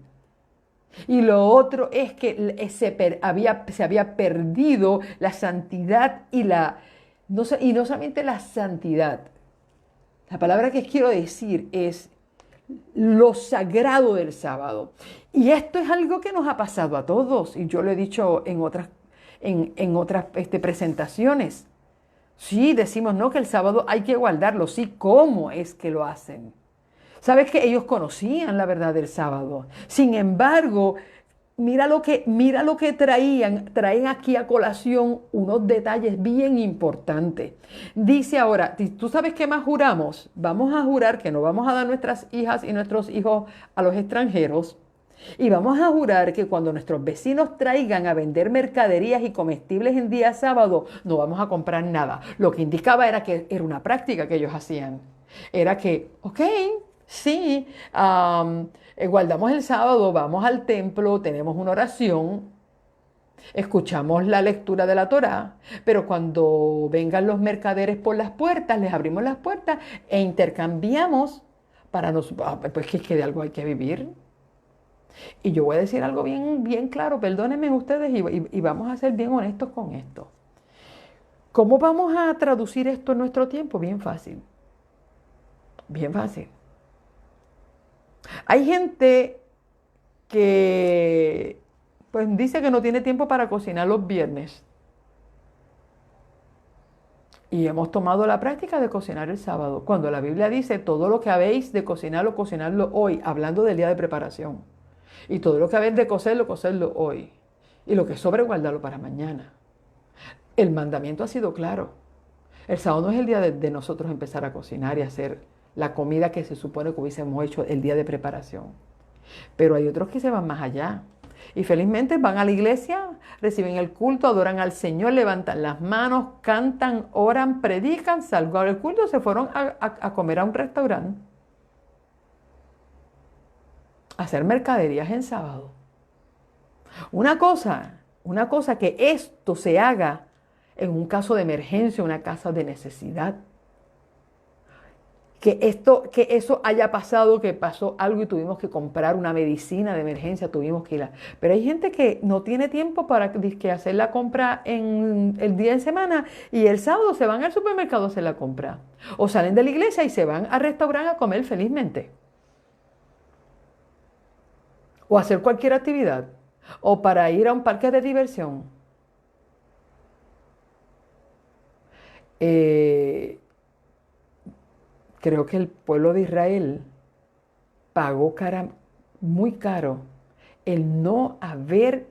Y lo otro es que se había perdido la santidad y no solamente la santidad. La palabra que quiero decir es lo sagrado del sábado. Y esto es algo que nos ha pasado a todos, y yo lo he dicho en otras presentaciones. Sí, decimos, no, que el sábado hay que guardarlo. Sí, ¿cómo es que lo hacen? Sabes que ellos conocían la verdad del sábado. Sin embargo, mira lo que traen aquí a colación unos detalles bien importantes. Dice ahora, ¿tú sabes qué más juramos? Vamos a jurar que no vamos a dar nuestras hijas y nuestros hijos a los extranjeros. Y vamos a jurar que cuando nuestros vecinos traigan a vender mercaderías y comestibles en día sábado, no vamos a comprar nada. Lo que indicaba era que era una práctica que ellos hacían. Era que, ok, sí, guardamos el sábado, vamos al templo, tenemos una oración, escuchamos la lectura de la Torá, pero cuando vengan los mercaderes por las puertas, les abrimos las puertas e intercambiamos para pues que de algo hay que vivir. Y yo voy a decir algo bien, bien claro, perdónenme ustedes y vamos a ser bien honestos con esto. ¿Cómo vamos a traducir esto en nuestro tiempo? Bien fácil. Bien fácil. Hay gente que pues dice que no tiene tiempo para cocinar los viernes. Y hemos tomado la práctica de cocinar el sábado, cuando la Biblia dice todo lo que habéis de cocinarlo, cocinarlo hoy, hablando del día de preparación. Y todo lo que habéis de cocerlo, cocerlo hoy. Y lo que sobre, guardarlo para mañana. El mandamiento ha sido claro. El sábado no es el día de nosotros empezar a cocinar y hacer la comida que se supone que hubiésemos hecho el día de preparación. Pero hay otros que se van más allá. Y felizmente van a la iglesia, reciben el culto, adoran al Señor, levantan las manos, cantan, oran, predican, salgan del culto, se fueron a comer a un restaurante. Hacer mercaderías en sábado. Una cosa que esto se haga en un caso de emergencia, una caso de necesidad. Que eso haya pasado, que pasó algo y tuvimos que comprar una medicina de emergencia, tuvimos que ir Pero hay gente que no tiene tiempo para hacer la compra en el día de semana y el sábado se van al supermercado a hacer la compra. O salen de la iglesia y se van al restaurante a comer felizmente. O hacer cualquier actividad. O para ir a un parque de diversión. Creo que el pueblo de Israel pagó muy caro el no haber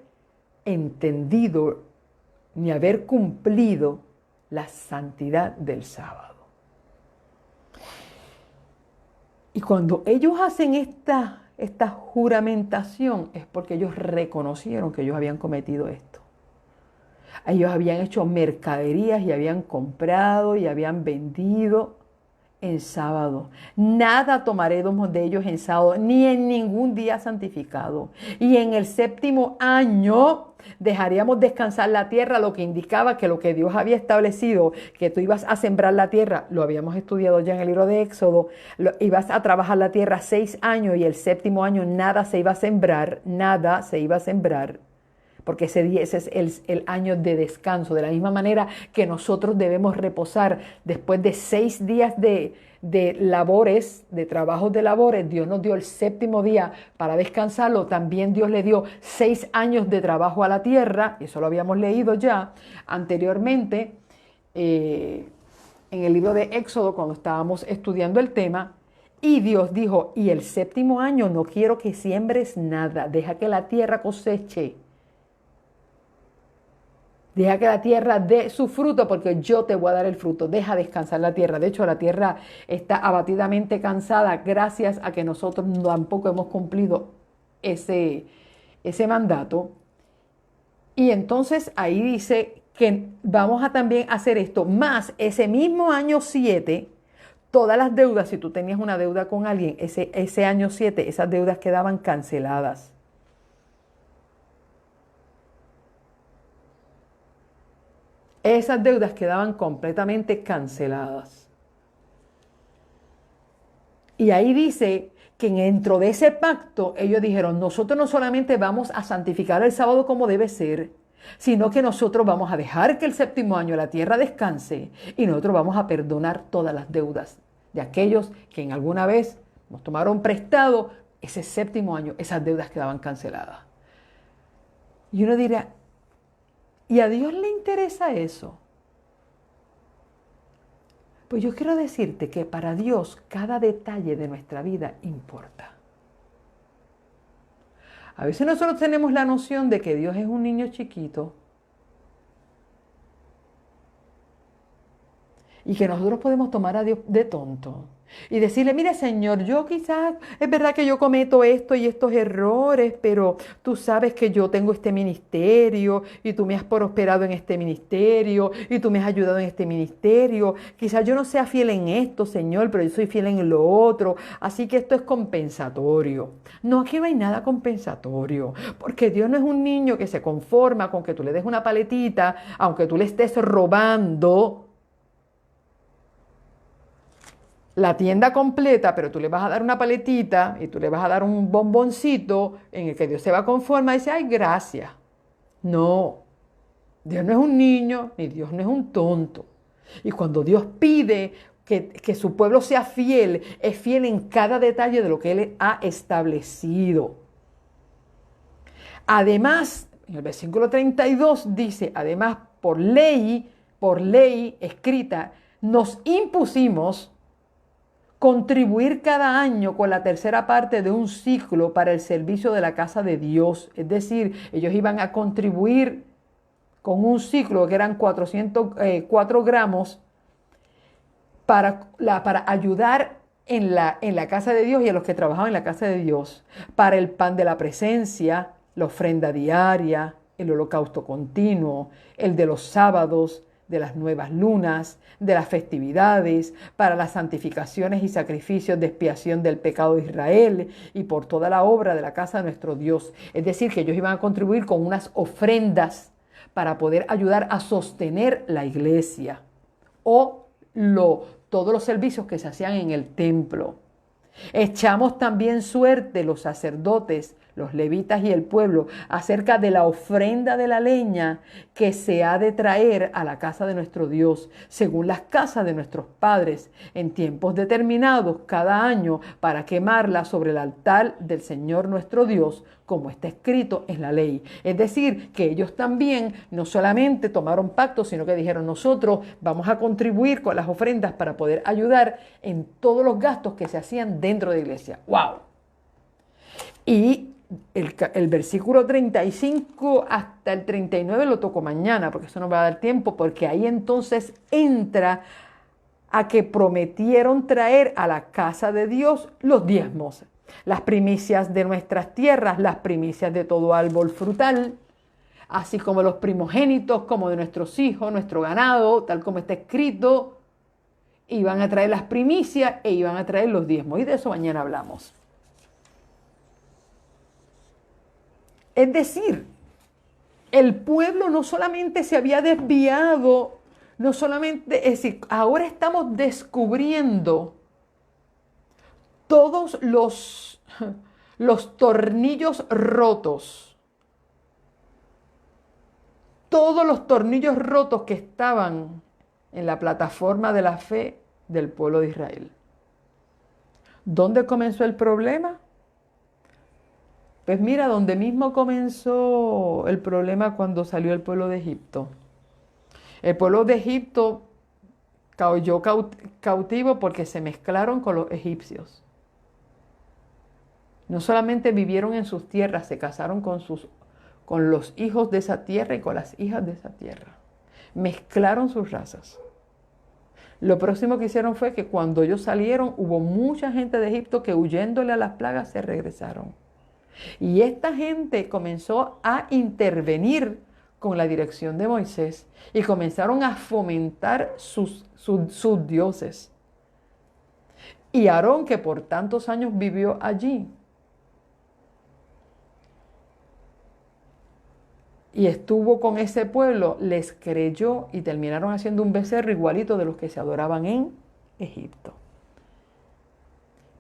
entendido ni haber cumplido la santidad del sábado. Y cuando ellos hacen esta juramentación es porque ellos reconocieron que ellos habían cometido esto. Ellos habían hecho mercaderías y habían comprado y habían vendido en sábado. Nada tomaremos de ellos en sábado, ni en ningún día santificado. Y en el séptimo año dejaríamos descansar la tierra, lo que indicaba que lo que Dios había establecido, que tú ibas a sembrar la tierra, lo habíamos estudiado ya en el libro de Éxodo, ibas a trabajar la tierra 6 años y el séptimo año nada se iba a sembrar, porque ese es el año de descanso, de la misma manera que nosotros debemos reposar después de 6 días de labores, de trabajos de labores. Dios nos dio el séptimo día para descansarlo, también Dios le dio 6 años de trabajo a la tierra, y eso lo habíamos leído ya anteriormente en el libro de Éxodo cuando estábamos estudiando el tema, Y Dios dijo, y el séptimo año no quiero que siembres nada, deja que la tierra coseche. Deja que la tierra dé su fruto porque yo te voy a dar el fruto. Deja descansar la tierra. De hecho, la tierra está abatidamente cansada gracias a que nosotros tampoco hemos cumplido ese mandato. Y entonces ahí dice que vamos a también hacer esto. Más ese mismo año 7, todas las deudas, si tú tenías una deuda con alguien, ese año 7, esas deudas quedaban canceladas. Esas deudas quedaban completamente canceladas. Y ahí dice que dentro de ese pacto ellos dijeron, nosotros no solamente vamos a santificar el sábado como debe ser, sino que nosotros vamos a dejar que el séptimo año la tierra descanse y nosotros vamos a perdonar todas las deudas de aquellos que en alguna vez nos tomaron prestado ese séptimo año, esas deudas quedaban canceladas. Y uno dirá, ¿y a Dios le interesa eso? Pues yo quiero decirte que para Dios cada detalle de nuestra vida importa. A veces nosotros tenemos la noción de que Dios es un niño chiquito y que nosotros podemos tomar a Dios de tonto y decirle, mire Señor, yo quizás, es verdad que yo cometo esto y estos errores, pero tú sabes que yo tengo este ministerio y tú me has prosperado en este ministerio y tú me has ayudado en este ministerio. Quizás yo no sea fiel en esto, Señor, pero yo soy fiel en lo otro. Así que esto es compensatorio. No, aquí no hay nada compensatorio, porque Dios no es un niño que se conforma con que tú le des una paletita, aunque tú le estés robando la tienda completa, pero tú le vas a dar una paletita y tú le vas a dar un bomboncito en el que Dios se va a conformar y dice, ay, gracias. No, Dios no es un niño, ni Dios no es un tonto. Y cuando Dios pide que su pueblo sea fiel, es fiel en cada detalle de lo que Él ha establecido. Además, en el versículo 32 dice, además, por ley escrita, nos impusimos contribuir cada año con la tercera parte de un ciclo para el servicio de la casa de Dios. Es decir, ellos iban a contribuir con un ciclo que eran 404 gramos para ayudar en la casa de Dios y a los que trabajaban en la casa de Dios, para el pan de la presencia, la ofrenda diaria, el holocausto continuo, el de los sábados, de las nuevas lunas, de las festividades, para las santificaciones y sacrificios de expiación del pecado de Israel y por toda la obra de la casa de nuestro Dios. Es decir, que ellos iban a contribuir con unas ofrendas para poder ayudar a sostener la iglesia o todos los servicios que se hacían en el templo. Echamos también suerte los sacerdotes, los levitas y el pueblo acerca de la ofrenda de la leña que se ha de traer a la casa de nuestro Dios, según las casas de nuestros padres, en tiempos determinados cada año para quemarla sobre el altar del Señor nuestro Dios, como está escrito en la ley. Es decir, que ellos también no solamente tomaron pacto, sino que dijeron, nosotros vamos a contribuir con las ofrendas para poder ayudar en todos los gastos que se hacían dentro de la iglesia. ¡Wow! Y el versículo 35 hasta el 39 lo toco mañana, porque eso no va a dar tiempo, porque ahí entonces entra a que prometieron traer a la casa de Dios los diezmos, las primicias de nuestras tierras, las primicias de todo árbol frutal, así como los primogénitos, como de nuestros hijos, nuestro ganado, tal como está escrito. Iban a traer las primicias e iban a traer los diezmos, y de eso mañana hablamos. Es decir, el pueblo no solamente se había desviado, no solamente, es decir, ahora estamos descubriendo todos los tornillos rotos, todos los tornillos rotos que estaban en la plataforma de la fe del pueblo de Israel. ¿Dónde comenzó el problema? Pues mira, donde mismo comenzó el problema cuando salió el pueblo de Egipto. El pueblo de Egipto cayó cautivo porque se mezclaron con los egipcios. No solamente vivieron en sus tierras, se casaron con los hijos de esa tierra y con las hijas de esa tierra. Mezclaron sus razas. Lo próximo que hicieron fue que cuando ellos salieron, hubo mucha gente de Egipto que huyéndole a las plagas se regresaron. Y esta gente comenzó a intervenir con la dirección de Moisés y comenzaron a fomentar sus dioses. Y Aarón, que por tantos años vivió allí y estuvo con ese pueblo, les creyó y terminaron haciendo un becerro igualito de los que se adoraban en Egipto.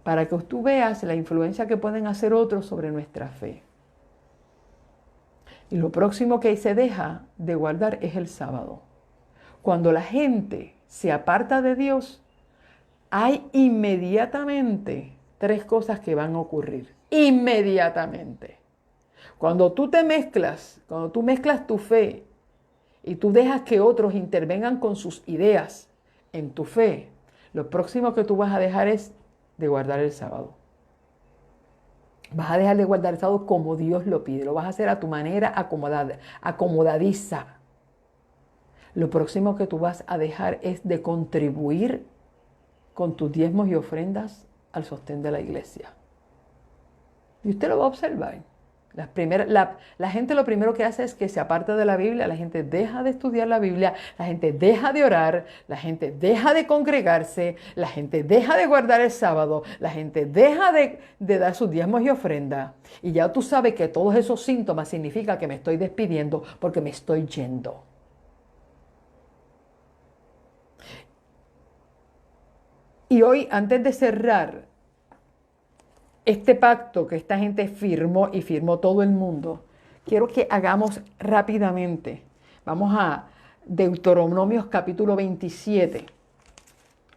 Para que tú veas la influencia que pueden hacer otros sobre nuestra fe. Y lo próximo que se deja de guardar es el sábado. Cuando la gente se aparta de Dios, hay inmediatamente 3 cosas que van a ocurrir. Inmediatamente. Cuando tú mezclas tu fe y tú dejas que otros intervengan con sus ideas en tu fe, lo próximo que tú vas a dejar es de guardar el sábado. Vas a dejar de guardar el sábado como Dios lo pide. Lo vas a hacer a tu manera acomodadiza. Lo próximo que tú vas a dejar es de contribuir con tus diezmos y ofrendas al sostén de la iglesia. Y usted lo va a observar. La gente lo primero que hace es que se aparta de la Biblia, la gente deja de estudiar la Biblia, la gente deja de orar, la gente deja de congregarse, la gente deja de guardar el sábado, la gente deja de dar sus diezmos y ofrendas. Y ya tú sabes que todos esos síntomas significan que me estoy despidiendo porque me estoy yendo. Y hoy, antes de cerrar este pacto que esta gente firmó y firmó todo el mundo, quiero que hagamos rápidamente. Vamos a Deuteronomios capítulo 27.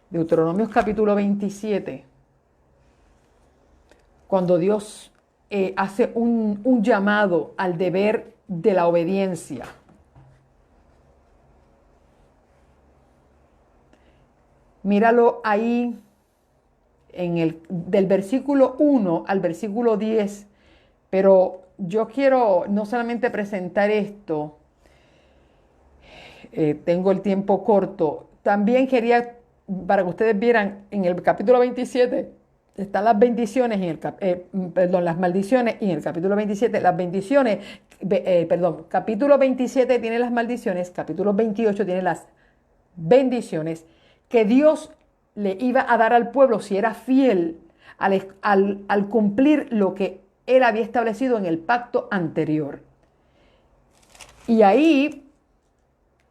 Deuteronomios capítulo 27. Cuando Dios hace un llamado al deber de la obediencia. Míralo ahí. Del versículo 1 al versículo 10, pero yo quiero no solamente presentar esto, tengo el tiempo corto, también quería, para que ustedes vieran, en el capítulo 27 están las bendiciones, las maldiciones, y en el capítulo 27 las bendiciones, capítulo 27 tiene las maldiciones, capítulo 28 tiene las bendiciones que Dios le iba a dar al pueblo si era fiel al cumplir lo que él había establecido en el pacto anterior. Y ahí,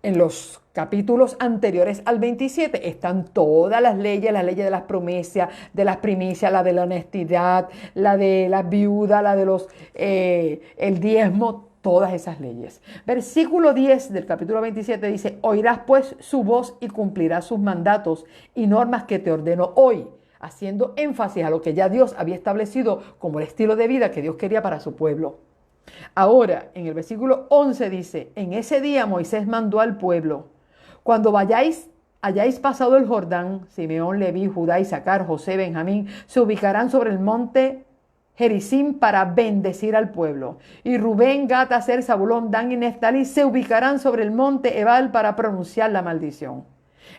en los capítulos anteriores al 27, están todas las leyes de las promesas, de las primicias, la de la honestidad, la de la viuda, la de el diezmo, todas esas leyes. Versículo 10 del capítulo 27 dice: oirás pues su voz y cumplirás sus mandatos y normas que te ordeno hoy, haciendo énfasis a lo que ya Dios había establecido como el estilo de vida que Dios quería para su pueblo. Ahora, en el versículo 11 dice: en ese día Moisés mandó al pueblo: cuando hayáis pasado el Jordán, Simeón, Leví, Judá, Isaacar, José, Benjamín, se ubicarán sobre el monte Gerizim para bendecir al pueblo. Y Rubén, Gad, Aser, Zabulón, Dan y Neftalí se ubicarán sobre el monte Ebal para pronunciar la maldición.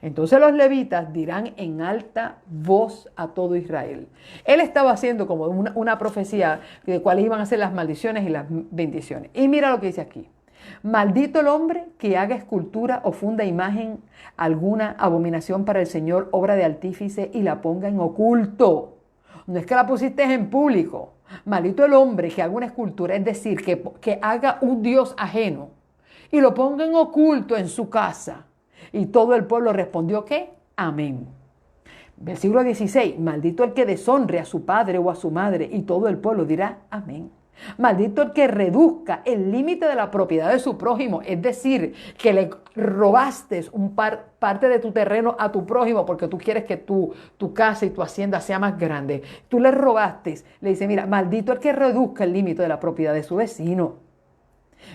Entonces los levitas dirán en alta voz a todo Israel. Él estaba haciendo como una profecía de cuáles iban a ser las maldiciones y las bendiciones. Y mira lo que dice aquí: maldito el hombre que haga escultura o funda imagen alguna, abominación para el Señor, obra de artífice, y la ponga en oculto. No es que la pusiste en público. Maldito el hombre que haga una escultura, es decir, que haga un dios ajeno y lo ponga en oculto en su casa. Y todo el pueblo respondió ¿qué? Amén. Versículo 16. Maldito el que deshonre a su padre o a su madre, y todo el pueblo dirá amén. Maldito el que reduzca el límite de la propiedad de su prójimo, es decir, que le robaste parte de tu terreno a tu prójimo porque tú quieres que tu casa y tu hacienda sea más grande. Tú le robaste, le dice, mira, maldito el que reduzca el límite de la propiedad de su vecino.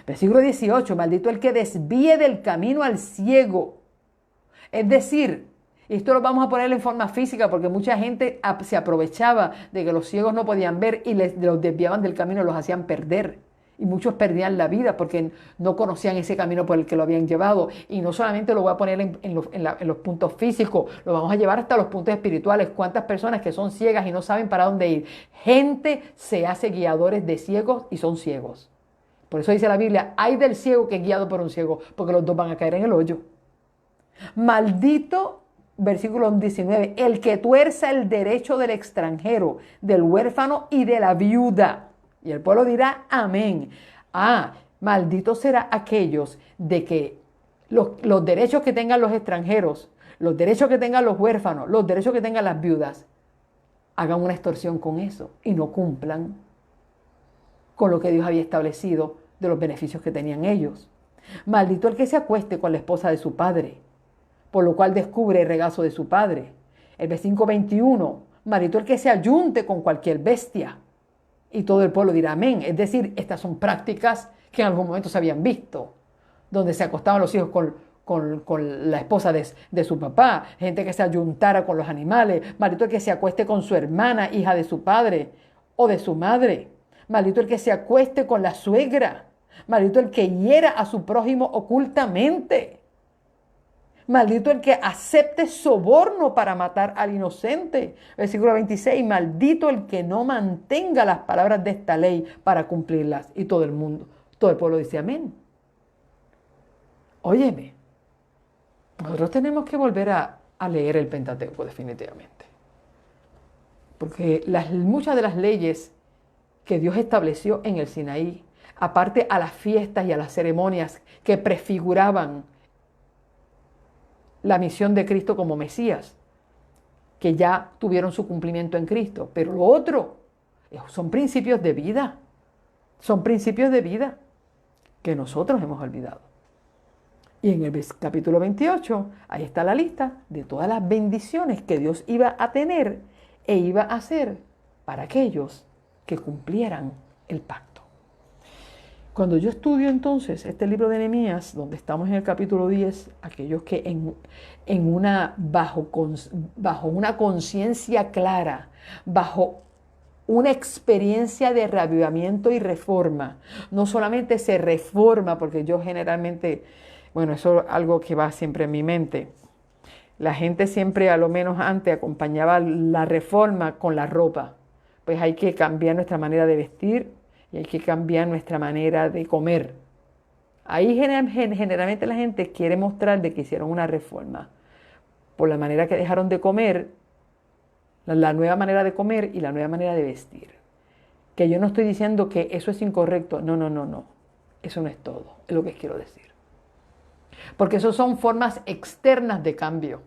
Versículo 18, maldito el que desvíe del camino al ciego, es decir, Y esto lo vamos a poner en forma física porque mucha gente se aprovechaba de que los ciegos no podían ver y los desviaban del camino, los hacían perder. Y muchos perdían la vida porque no conocían ese camino por el que lo habían llevado. Y no solamente lo voy a poner en los puntos físicos, lo vamos a llevar hasta los puntos espirituales. ¿Cuántas personas que son ciegas y no saben para dónde ir? Gente se hace guiadores de ciegos y son ciegos. Por eso dice la Biblia, ay del ciego que es guiado por un ciego, porque los dos van a caer en el hoyo. Maldito, versículo 19, el que tuerza el derecho del extranjero, del huérfano y de la viuda. Y el pueblo dirá, amén. Maldito será aquellos de que los derechos que tengan los extranjeros, los derechos que tengan los huérfanos, los derechos que tengan las viudas, hagan una extorsión con eso y no cumplan con lo que Dios había establecido de los beneficios que tenían ellos. Maldito el que se acueste con la esposa de su padre, por lo cual descubre el regazo de su padre. El versículo 21, maldito el que se ayunte con cualquier bestia. Y todo el pueblo dirá amén. Es decir, estas son prácticas que en algún momento se habían visto, donde se acostaban los hijos con la esposa de su papá, gente que se ayuntara con los animales, maldito el que se acueste con su hermana, hija de su padre o de su madre, maldito el que se acueste con la suegra, maldito el que hiera a su prójimo ocultamente. Maldito el que acepte soborno para matar al inocente. Versículo 26, maldito el que no mantenga las palabras de esta ley para cumplirlas. Y todo el pueblo dice amén. Óyeme, nosotros tenemos que volver a leer el Pentateuco definitivamente. Porque muchas de las leyes que Dios estableció en el Sinaí, aparte a las fiestas y a las ceremonias que prefiguraban la misión de Cristo como Mesías, que ya tuvieron su cumplimiento en Cristo. Pero lo otro son principios de vida. Son principios de vida que nosotros hemos olvidado. Y en el capítulo 28, ahí está la lista de todas las bendiciones que Dios iba a tener e iba a hacer para aquellos que cumplieran el pacto. Cuando yo estudio entonces este libro de Nehemías, donde estamos en el capítulo 10, aquellos que bajo una conciencia clara, bajo una experiencia de reavivamiento y reforma, no solamente se reforma, porque yo generalmente, bueno, eso es algo que va siempre en mi mente, la gente siempre, a lo menos antes, acompañaba la reforma con la ropa, pues hay que cambiar nuestra manera de vestir, y hay que cambiar nuestra manera de comer. Ahí generalmente la gente quiere mostrar de que hicieron una reforma por la manera que dejaron de comer, la nueva manera de comer y la nueva manera de vestir. Que yo no estoy diciendo que eso es incorrecto. No. Eso no es todo. Es lo que quiero decir. Porque eso son formas externas de cambio.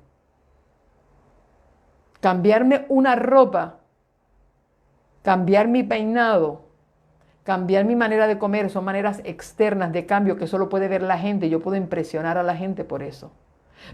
Cambiarme una ropa, cambiar mi peinado, cambiar mi manera de comer, son maneras externas de cambio que solo puede ver la gente. Yo puedo impresionar a la gente por eso.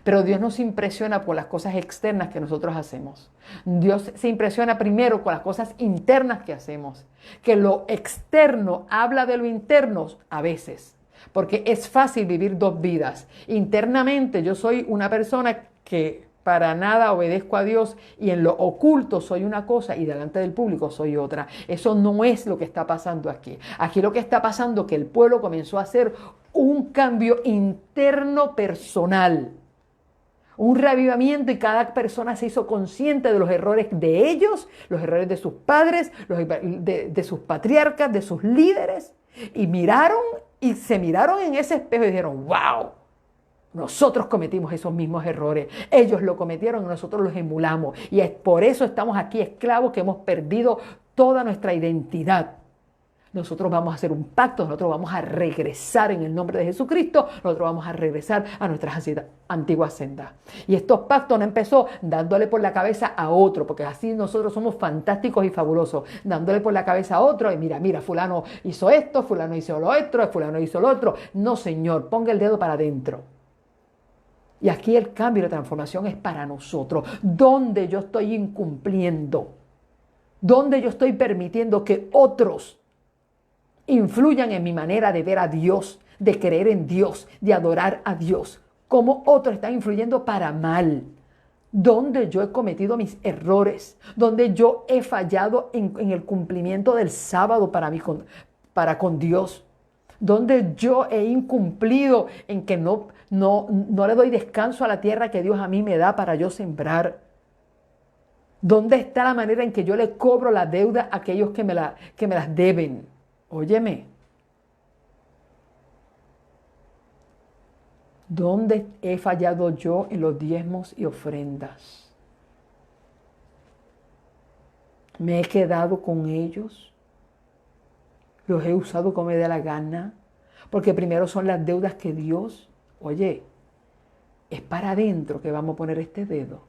Pero Dios no se impresiona por las cosas externas que nosotros hacemos. Dios se impresiona primero con las cosas internas que hacemos. Que lo externo habla de lo interno a veces. Porque es fácil vivir dos vidas. Internamente yo soy una persona que para nada obedezco a Dios y en lo oculto soy una cosa y delante del público soy otra. Eso no es lo que está pasando aquí. Aquí lo que está pasando es que el pueblo comenzó a hacer un cambio interno personal. Un reavivamiento y cada persona se hizo consciente de los errores de ellos, los errores de sus padres, de sus patriarcas, de sus líderes. Y se miraron en ese espejo y dijeron, wow. Nosotros cometimos esos mismos errores. Ellos lo cometieron y nosotros los emulamos. Y es por eso estamos aquí esclavos que hemos perdido toda nuestra identidad. Nosotros vamos a hacer un pacto, nosotros vamos a regresar en el nombre de Jesucristo, nosotros vamos a regresar a nuestras antiguas sendas. Y estos pactos no empezó dándole por la cabeza a otro, porque así nosotros somos fantásticos y fabulosos, dándole por la cabeza a otro y mira, fulano hizo esto, fulano hizo lo otro, fulano hizo lo otro. No, Señor, ponga el dedo para adentro. Y aquí el cambio y la transformación es para nosotros. ¿Dónde yo estoy incumpliendo? ¿Dónde yo estoy permitiendo que otros influyan en mi manera de ver a Dios, de creer en Dios, de adorar a Dios? ¿Cómo otros están influyendo para mal? donde yo he cometido mis errores, donde yo he fallado en el cumplimiento del sábado para con Dios, donde yo he incumplido en que no le doy descanso a la tierra que Dios a mí me da para yo sembrar. ¿Dónde está la manera en que yo le cobro la deuda a aquellos que me las deben? Óyeme. ¿Dónde he fallado yo en los diezmos y ofrendas? ¿Me he quedado con ellos? ¿Los he usado como me da la gana? Porque primero son las deudas que Dios, oye, es para adentro que vamos a poner este dedo.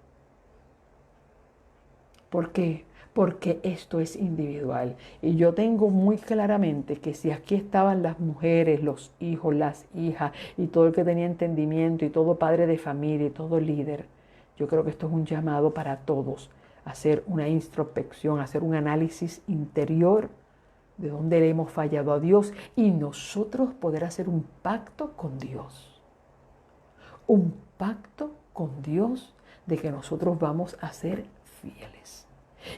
¿Por qué? Porque esto es individual. Y yo tengo muy claramente que si aquí estaban las mujeres, los hijos, las hijas y todo el que tenía entendimiento y todo padre de familia y todo líder, yo creo que esto es un llamado para todos, hacer una introspección, hacer un análisis interior de dónde le hemos fallado a Dios y nosotros poder hacer un pacto con Dios. Un pacto con Dios de que nosotros vamos a ser fieles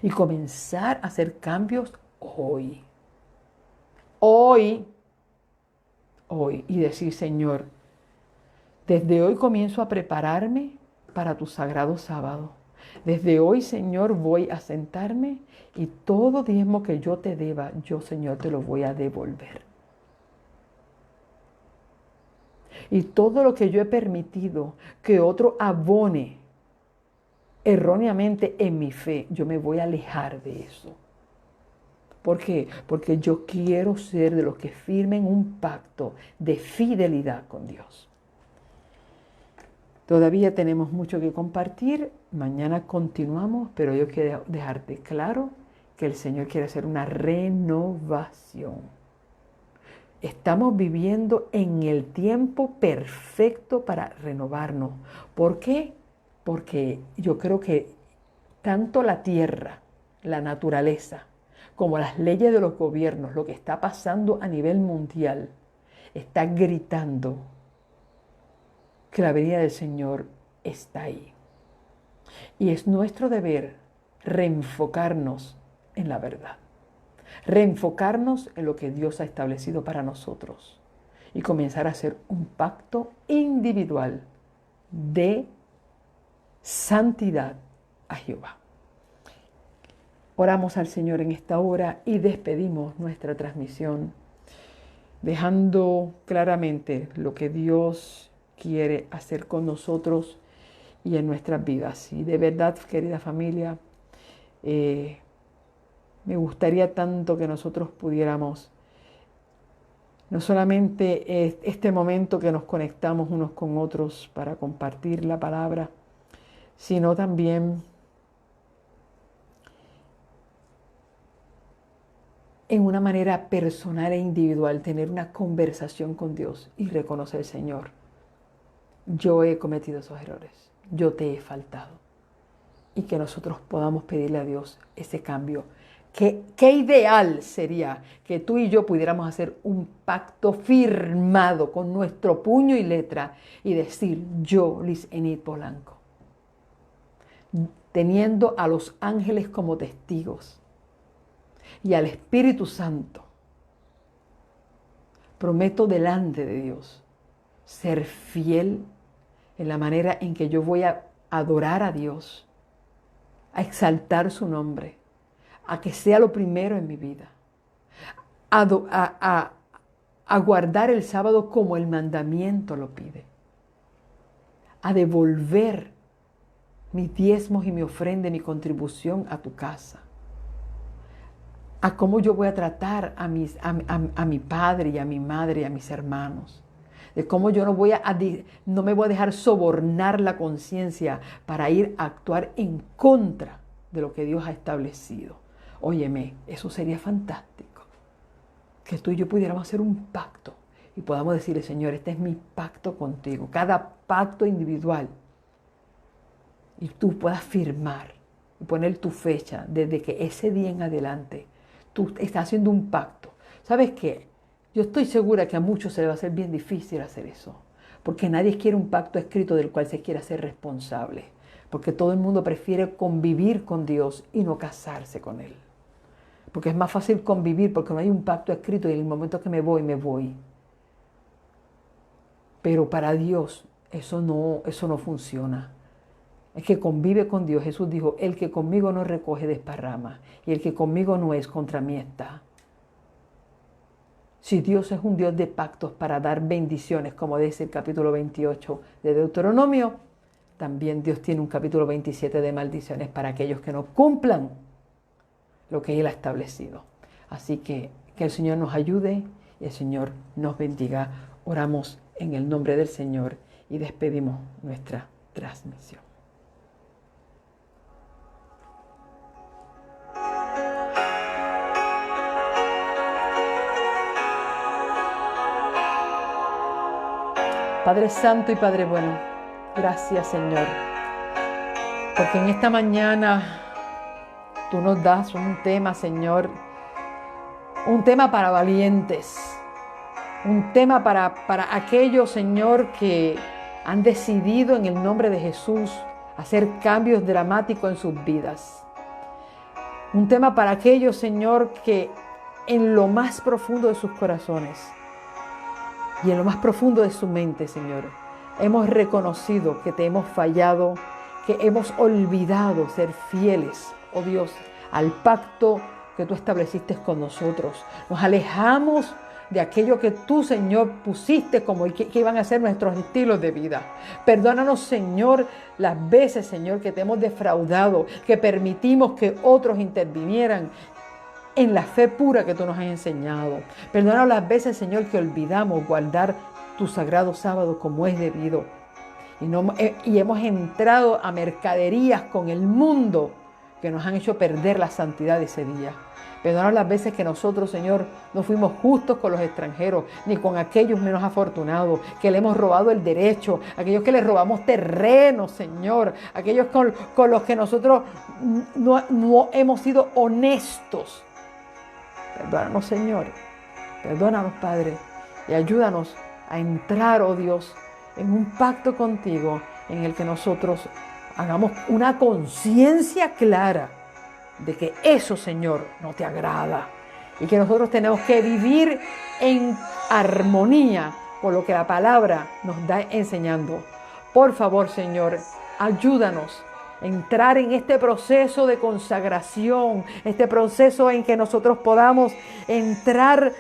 y comenzar a hacer cambios hoy. Hoy. Y decir, Señor, desde hoy comienzo a prepararme para tu sagrado sábado. Desde hoy, Señor, voy a sentarme y todo diezmo que yo te deba, yo, Señor, te lo voy a devolver. Y todo lo que yo he permitido que otro abone erróneamente en mi fe, yo me voy a alejar de eso. ¿Por qué? Porque yo quiero ser de los que firmen un pacto de fidelidad con Dios. Todavía tenemos mucho que compartir. Mañana continuamos, pero yo quiero dejarte claro que el Señor quiere hacer una renovación. Estamos viviendo en el tiempo perfecto para renovarnos. ¿Por qué? Porque yo creo que tanto la tierra, la naturaleza, como las leyes de los gobiernos, lo que está pasando a nivel mundial, está gritando que la venida del Señor está ahí. Y es nuestro deber reenfocarnos en la verdad, reenfocarnos en lo que Dios ha establecido para nosotros y comenzar a hacer un pacto individual de santidad a Jehová. Oramos al Señor en esta hora y despedimos nuestra transmisión, dejando claramente lo que Dios quiere hacer con nosotros y en nuestras vidas. Y de verdad, querida familia, me gustaría tanto que nosotros pudiéramos, no solamente este momento que nos conectamos unos con otros para compartir la palabra, sino también en una manera personal e individual, tener una conversación con Dios y reconocer, Señor, yo he cometido esos errores, yo te he faltado. Y que nosotros podamos pedirle a Dios ese cambio. Qué ideal sería que tú y yo pudiéramos hacer un pacto firmado con nuestro puño y letra y decir, yo, Liz Enid Polanco, teniendo a los ángeles como testigos y al Espíritu Santo, prometo delante de Dios ser fiel en la manera en que yo voy a adorar a Dios, a exaltar su nombre, a que sea lo primero en mi vida, a guardar el sábado como el mandamiento lo pide, a devolver mis diezmos y mi ofrenda, mi contribución a tu casa, a cómo yo voy a tratar a mi padre y a mi madre y a mis hermanos, de cómo yo no me voy a dejar sobornar la conciencia para ir a actuar en contra de lo que Dios ha establecido. Óyeme, eso sería fantástico, que tú y yo pudiéramos hacer un pacto y podamos decirle, Señor, este es mi pacto contigo, cada pacto individual, y tú puedas firmar y poner tu fecha desde que ese día en adelante tú estás haciendo un pacto. ¿Sabes qué? Yo estoy segura que a muchos se les va a hacer bien difícil hacer eso, porque nadie quiere un pacto escrito del cual se quiera ser responsable. porque todo el mundo prefiere convivir con Dios y no casarse con Él. Porque es más fácil convivir porque no hay un pacto escrito y en el momento que me voy, me voy. Pero para Dios eso no funciona. Es que convive con Dios. Jesús dijo, el que conmigo no recoge desparrama y el que conmigo no es, contra mí está. Si Dios es un Dios de pactos para dar bendiciones, como dice el capítulo 28 de Deuteronomio, también Dios tiene un capítulo 27 de maldiciones para aquellos que no cumplan lo que Él ha establecido. Así que el Señor nos ayude y el Señor nos bendiga. Oramos en el nombre del Señor y despedimos nuestra transmisión. Padre Santo y Padre Bueno, gracias Señor, porque en esta mañana Tú nos das un tema, Señor, un tema para valientes, un tema para aquellos, Señor, que han decidido en el nombre de Jesús hacer cambios dramáticos en sus vidas. Un tema para aquellos, Señor, que en lo más profundo de sus corazones y en lo más profundo de su mente, Señor, hemos reconocido que te hemos fallado, que hemos olvidado ser fieles, oh Dios, al pacto que tú estableciste con nosotros. Nos alejamos de aquello que tú, Señor, pusiste como que iban a ser nuestros estilos de vida. Perdónanos, Señor, las veces, Señor, que te hemos defraudado, que permitimos que otros intervinieran en la fe pura que tú nos has enseñado. Perdónanos las veces, Señor, que olvidamos guardar tu sagrado sábado como es debido. Y hemos entrado a mercaderías con el mundo que nos han hecho perder la santidad de ese día. Perdónanos las veces que nosotros, Señor, no fuimos justos con los extranjeros, ni con aquellos menos afortunados, que le hemos robado el derecho, aquellos que les robamos terreno, Señor, aquellos con los que nosotros no hemos sido honestos. Perdónanos, Señor, perdónanos, Padre, y ayúdanos a entrar, oh Dios, en un pacto contigo en el que nosotros hagamos una conciencia clara de que eso, Señor, no te agrada y que nosotros tenemos que vivir en armonía con lo que la palabra nos da enseñando. Por favor, Señor, ayúdanos a entrar en este proceso de consagración, este proceso en que nosotros podamos entrar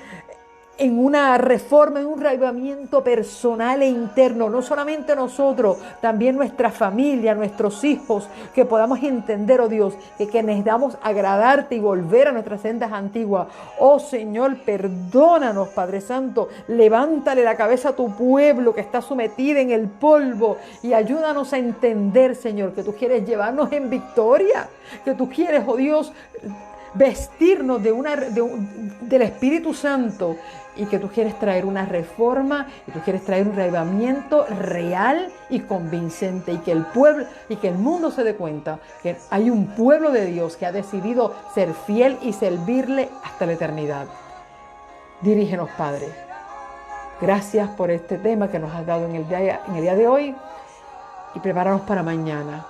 en una reforma, en un reavivamiento personal e interno, no solamente nosotros, también nuestra familia, nuestros hijos, que podamos entender, oh Dios, que necesitamos agradarte y volver a nuestras sendas antiguas. Oh Señor, perdónanos, Padre Santo, levántale la cabeza a tu pueblo que está sometido en el polvo y ayúdanos a entender, Señor, que tú quieres llevarnos en victoria, que tú quieres, oh Dios, vestirnos del Espíritu Santo y que tú quieres traer una reforma y tú quieres traer un reavivamiento real y convincente y que el pueblo y que el mundo se dé cuenta que hay un pueblo de Dios que ha decidido ser fiel y servirle hasta la eternidad. Dirígenos, Padre. Gracias por este tema que nos has dado en el día de hoy y prepáranos para mañana.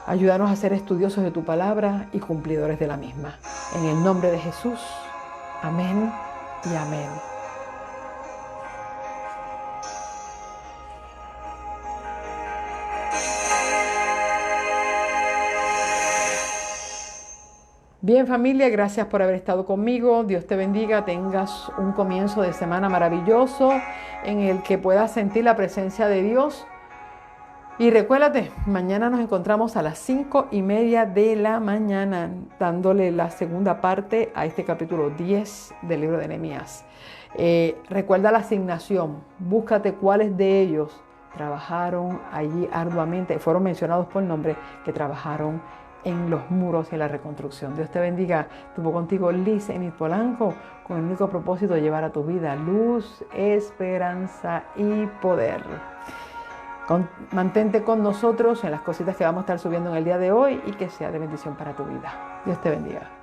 Ayúdanos a ser estudiosos de tu palabra y cumplidores de la misma. En el nombre de Jesús. Amén y amén. Bien, familia, gracias por haber estado conmigo. Dios te bendiga, tengas un comienzo de semana maravilloso en el que puedas sentir la presencia de Dios. Y recuérdate, mañana nos encontramos a las 5:30 de la mañana, dándole la segunda parte a este capítulo 10 del libro de Nehemías. Recuerda la asignación, búscate cuáles de ellos trabajaron allí arduamente, fueron mencionados por nombre, que trabajaron en los muros y en la reconstrucción. Dios te bendiga. Estuvo contigo Liz Enid Polanco con el único propósito de llevar a tu vida luz, esperanza y poder. Mantente con nosotros en las cositas que vamos a estar subiendo en el día de hoy y que sea de bendición para tu vida. Dios te bendiga.